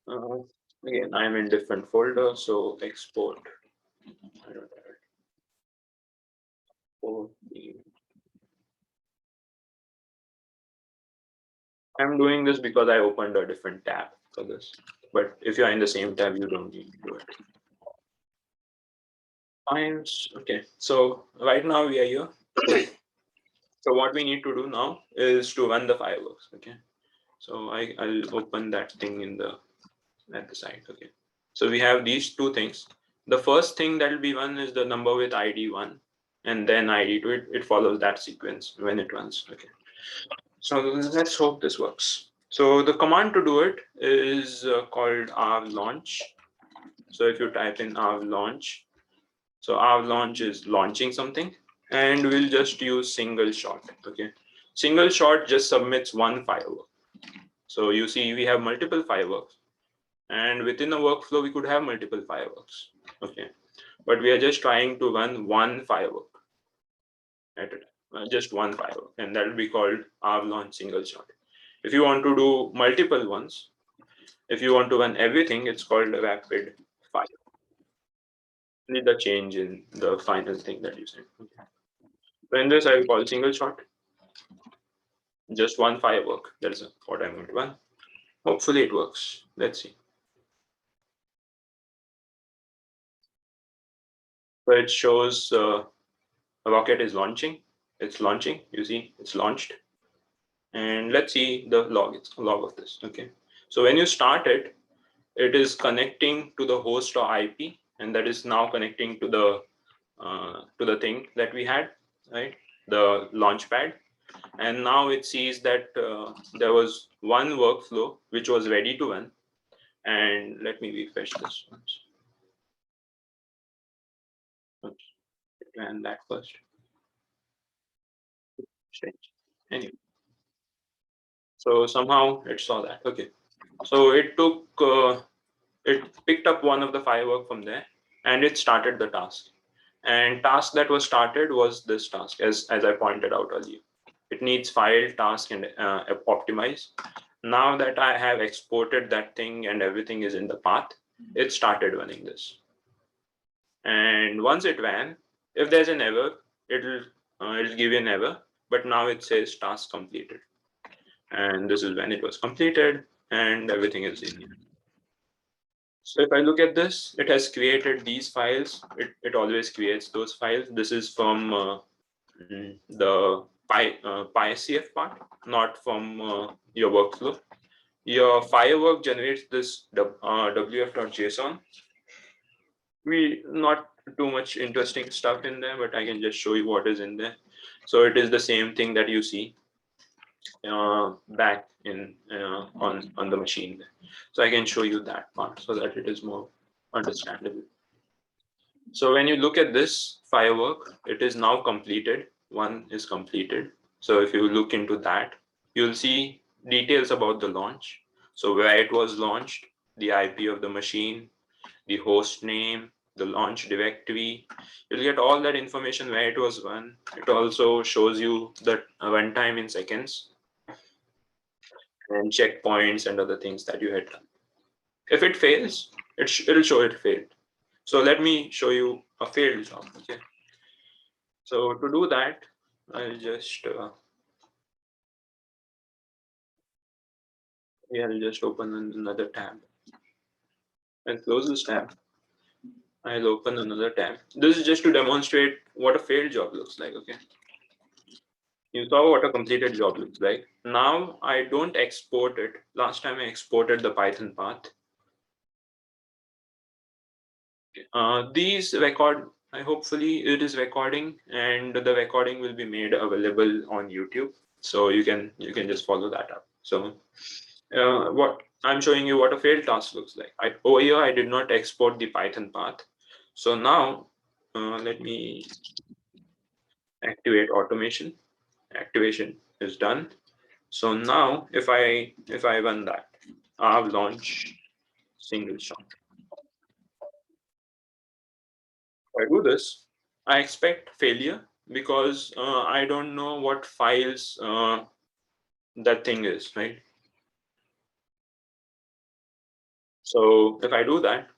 Uh, Again, I'm in different folder. So export. I don't have it. I'm doing this because I opened a different tab for this. But if you're in the same tab, you don't need to do it. Fine. Okay. So right now we are here. So what we need to do now is to run the fireworks. Okay. So I'll open that thing at the side. Okay. So we have these two things. The first thing that will be run is the number with ID 1 and then ID 2. It follows that sequence when it runs. Okay. So let's hope this works. So the command to do it is called launch. So if you type in launch, so launch is launching something. and we'll just use single shot. Okay, single shot just submits one firework. So you see we have multiple fireworks, and within a workflow we could have multiple fireworks. Okay, but we are just trying to run one firework at a time, just one firework, and that will be called Avlon single shot. If you want to do multiple ones, if you want to run everything, it's called rapid fire. Need the change in the final thing that you said. Okay. So in this, I will call single shot, just one firework. That is what I'm going to run. Hopefully it works. Let's see. So it shows a rocket is launching. It's launching. You see, it's launched. And let's see the log. It's a log of this. Okay. So when you start it, it is connecting to the host or IP, and that is now connecting to the thing that we had, right? The launch pad. And now it sees that there was one workflow which was ready to run. And let me refresh this once. Oops. Ran that first. Strange. Anyway, so somehow it saw that. Okay, so it took it picked up one of the firework from there, and it started the task. And task that was started was this task, as I pointed out earlier. It needs file, task, and optimize. Now that I have exported that thing and everything is in the path, it started running this. And once it ran, if there's an error, it'll give you an error. But now it says task completed, and this is when it was completed, and everything is in here. So if I look at this, it has created these files. It always creates those files. This is from the PyCF part, not from your workflow. Your firework generates this wf.json. We not too much interesting stuff in there, but I can just show you what is in there. So it is the same thing that you see back in on the machine. So I can show you that part so that it is more understandable. So when you look at this firework, it is now completed. One is completed. So if you look into that, you'll see details about the launch. So where it was launched, the IP of the machine, the host name, the launch directory. You'll get all that information where it was run. It also shows you the runtime in seconds and checkpoints and other things that you had done. If it fails, it'll show it failed. So let me show you a failed job. Okay. So to do that, I'll just open another tab and close this tab. I'll open another tab. This is just to demonstrate what a failed job looks like. Okay. You saw what a completed job looks like. Now I don't export it. Last time I exported the Python path. These record, hopefully it is recording, and the recording will be made available on YouTube. So you can just follow that up. So what I'm showing you what a failed task looks like. Over here, I did not export the Python path. So now let me activate automation. Activation is done. So now if I run that, I've launched single shot. If I do this, I expect failure because I don't know what files that thing is, right? So if I do that,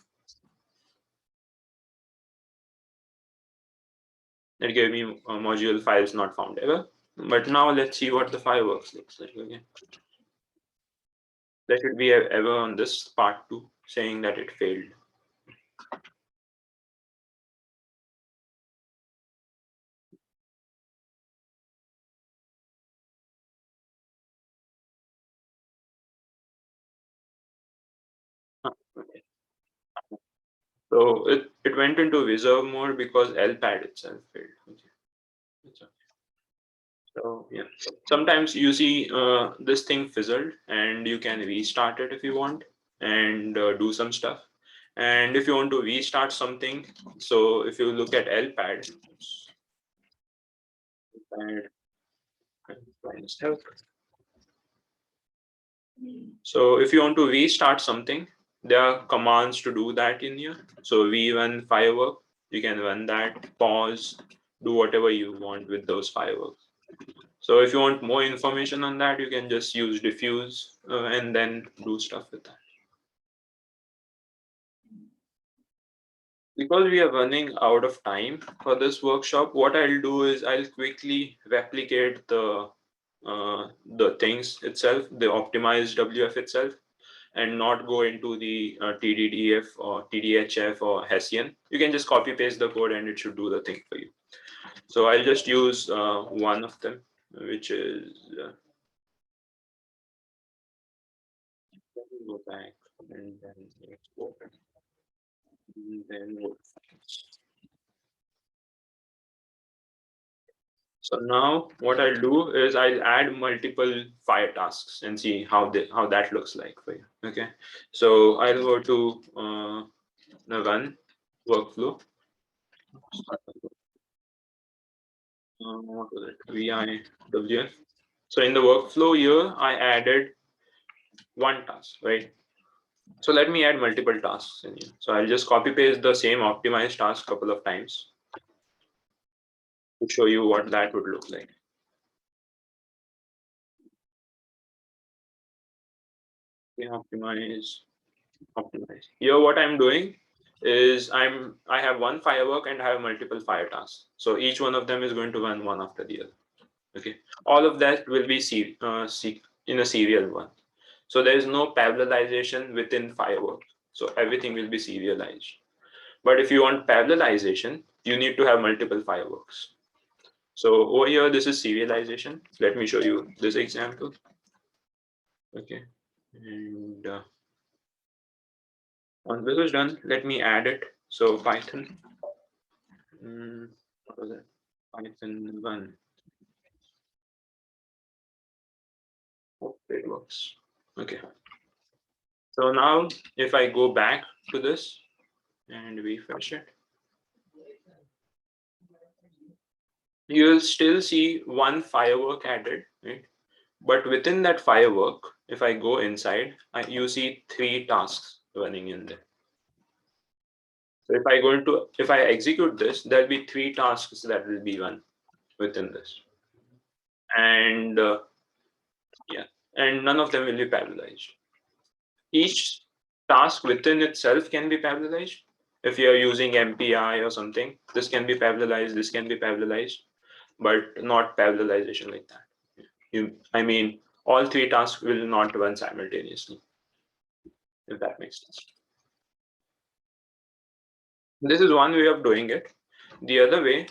it gave me module files not found error. But now let's see what the fireworks looks like again. There should be an error on this part too, saying that it failed. Okay. So it went into reserve mode because LPAD itself failed. Okay. So yeah, sometimes you see this thing fizzled, and you can restart it if you want and do some stuff. And if you want to restart something, so if you look at LPAD, And help. So if you want to restart something, there are commands to do that in here. So run firework, you can run that, pause, do whatever you want with those fireworks. So if you want more information on that, you can just use diffuse and then do stuff with that. Because we are running out of time for this workshop, what I'll do is I'll quickly replicate the things itself, the optimized WF itself, and not go into the TDDF or TDHF or Hessian. You can just copy paste the code and it should do the thing for you. So I'll just use one of them, which is let me go back and then export it. And then so now what I'll do is I'll add multiple fire tasks and see how that looks like for you. Okay, so I'll go to the run workflow. What was it? VIWF. So in the workflow here, I added one task, right? So let me add multiple tasks in here. So I'll just copy paste the same optimized task a couple of times to show you what that would look like. Okay, optimize. Here what I'm doing is I have one firework and I have multiple fire tasks. So each one of them is going to run one after the other. Okay, all of that will be in a serial one. So there is no parallelization within firework. So everything will be serialized. But if you want parallelization, you need to have multiple fireworks. So over here, this is serialization. Let me show you this example. Okay, and once this is done, let me add it. So Python, what was it? Python 1. Hope it works. Okay. So now if I go back to this and refresh it, you'll still see one firework added, right? But within that firework, if I go inside, you see 3 tasks running in there. So if I execute this, there'll be 3 tasks that will be run within this. And yeah, and none of them will be parallelized. Each task within itself can be parallelized. If you're using MPI or something, this can be parallelized, this can be parallelized, but not parallelization like that. I mean, all 3 tasks will not run simultaneously, if that makes sense. This is one way of doing it. The other way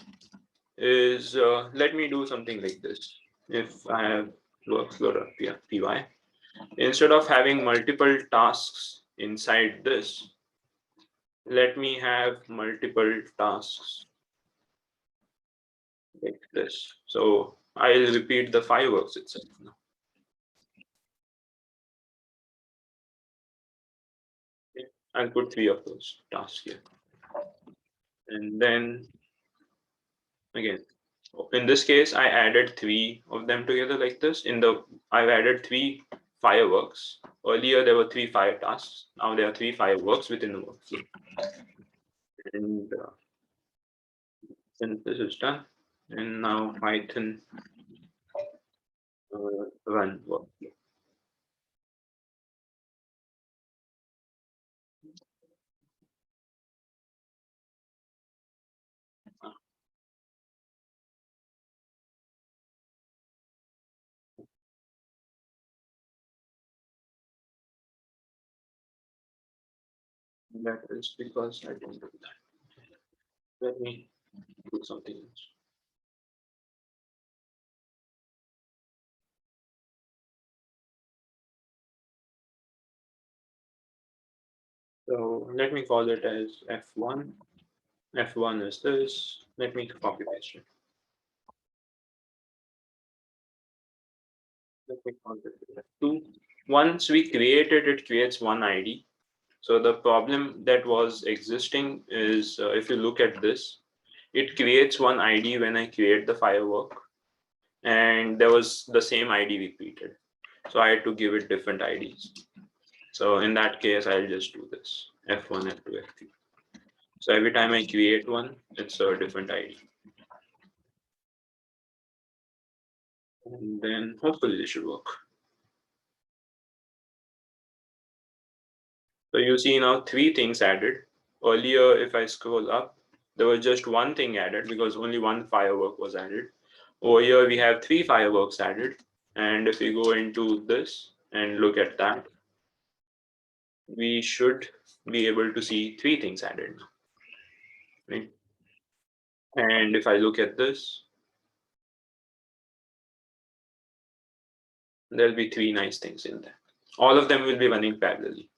is, let me do something like this. If I have workflow.py, instead of having multiple tasks inside this, let me have multiple tasks like this. So I'll repeat the fireworks itself now. Okay. I'll put 3 of those tasks here. And then again, in this case, I added 3 of them together like this. I've added 3 fireworks. Earlier, there were 3 fire tasks. Now there are 3 fireworks within the workflow. And since this is done, and now Python run workflow. That is because I don't do that. Let me do something else. So let me call it as F1. F1 is this. Let me copy paste it. Let me call it F2. Once we create it, it creates one ID. So the problem that was existing is if you look at this, it creates one ID when I create the firework, and there was the same ID repeated. So I had to give it different IDs. So in that case, I'll just do this, F1, F2, F3. So every time I create one, it's a different ID. And then hopefully this should work. So you see now 3 things added. Earlier, if I scroll up, there was just 1 thing added because only 1 firework was added. Over here, we have 3 fireworks added. And if we go into this and look at that, we should be able to see 3 things added now. Right? And if I look at this, there'll be 3 nice things in there. All of them will be running parallelly.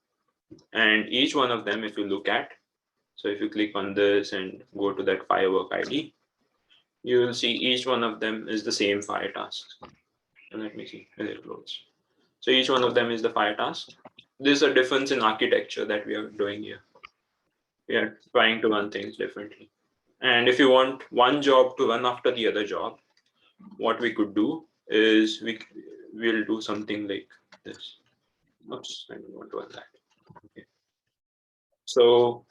And each one of them, if you look at, so if you click on this and go to that firework ID, you will see each one of them is the same fire task. And let me see where it loads. So each one of them is the fire task. There's a difference in architecture that we are doing here. We are trying to run things differently. And if you want one job to run after the other job, what we could do is we'll do something like this. Oops, I don't want to run that. Okay. So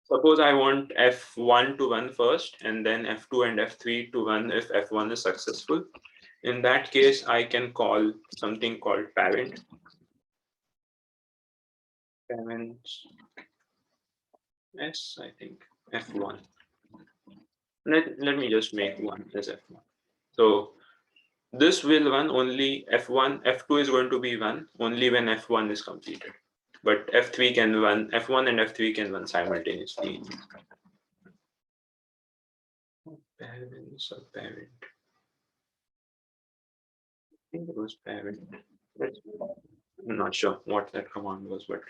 suppose I want F1 to run first and then F2 and F3 to run if F1 is successful. In that case, I can call something called parent. Parents S, I think, F1. Let me just make 1 as F1. So this will run only F1, F2 is going to be run only when F1 is completed. But F3 can run, F1 and F3 can run simultaneously. Parents or parent. I think it was parent. I'm not sure what that command was, but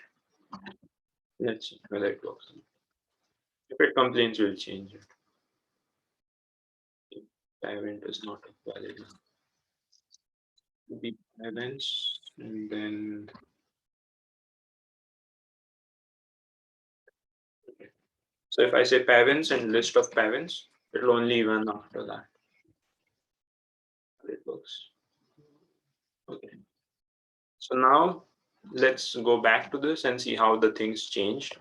let's see whether it works. If it complains, we'll change it. If parent is not valid. The parents and then okay. So if I say parents and list of parents, it will only run after that. It works. Okay. So now let's go back to this and see how the things changed.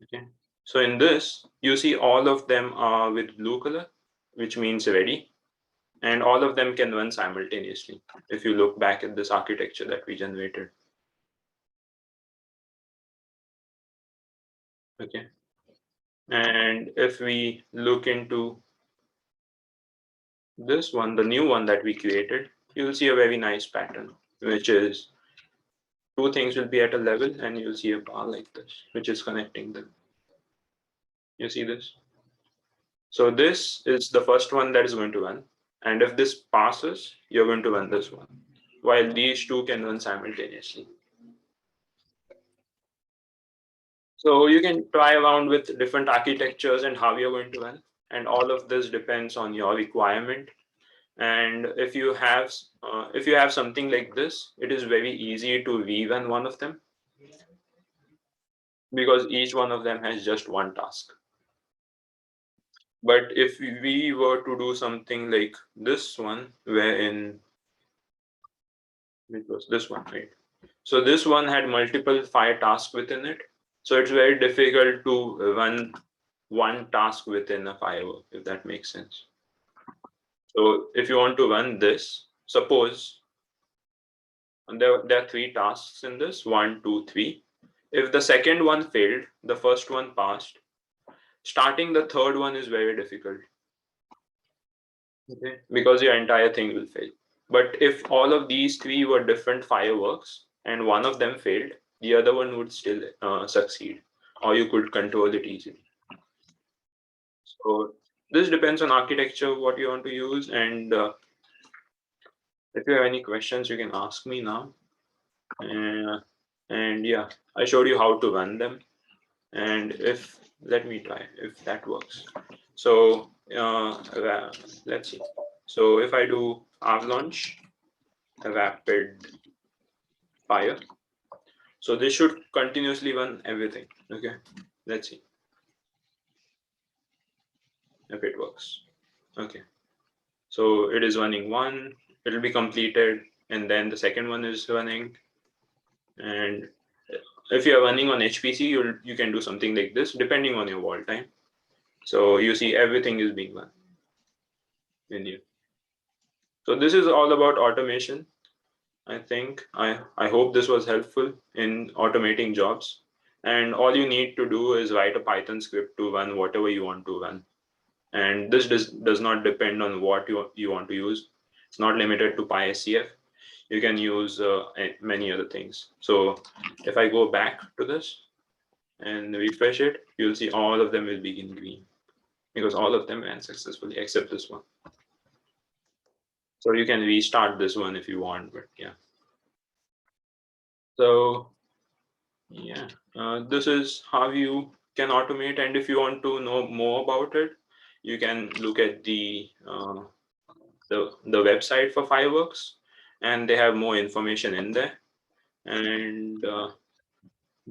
Okay. So in this, you see all of them are with blue color, which means ready. And all of them can run simultaneously. If you look back at this architecture that we generated. Okay. And if we look into this one, the new one that we created, you'll see a very nice pattern, which is 2 things will be at a level and you'll see a bar like this, which is connecting them. You see this? So this is the first one that is going to run. And if this passes, you're going to run this one, while these 2 can run simultaneously. So you can try around with different architectures and how you're going to run. And all of this depends on your requirement. And if you have something like this, it is very easy to rerun one of them because each one of them has just 1 task. But if we were to do something like this one, wherein it was this one, right? So this one had multiple fire tasks within it. So it's very difficult to run 1 task within a firework, if that makes sense. So if you want to run this, suppose there are 3 tasks in this, 1, 2, 3. If the second one failed, the first one passed. Starting the third one is very difficult. Okay, because your entire thing will fail. But if all of these 3 were different fireworks and one of them failed, the other one would still succeed, or you could control it easily. So this depends on architecture, what you want to use. And if you have any questions, you can ask me now. And yeah, I showed you how to run them. And let me try if that works. So let's see. So if I do avalanche rapid fire, so this should continuously run everything. Okay, let's see. if it works. Okay. So it is running one, it'll be completed, and then the second one is running. And if you're running on HPC, you can do something like this depending on your wall time. So you see everything is being run in here. So this is all about automation. I think I hope this was helpful in automating jobs. And all you need to do is write a Python script to run whatever you want to run. And this does not depend on what you want to use. It's not limited to PySCF. You can use many other things. So if I go back to this and refresh it, you'll see all of them will be in green because all of them ran successfully except this one. So you can restart this one if you want, but yeah. So yeah, this is how you can automate. And if you want to know more about it, you can look at the website for Fireworks, and they have more information in there. And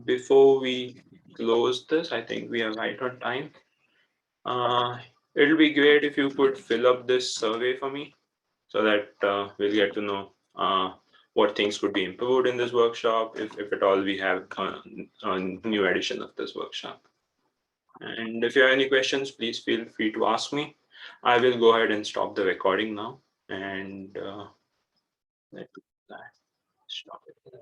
before we close this, I think we are right on time. It'll be great if you could fill up this survey for me so that we'll get to know what things could be improved in this workshop, if at all we have a new edition of this workshop. And if you have any questions, please feel free to ask me. I will go ahead and stop the recording now, and let me stop it.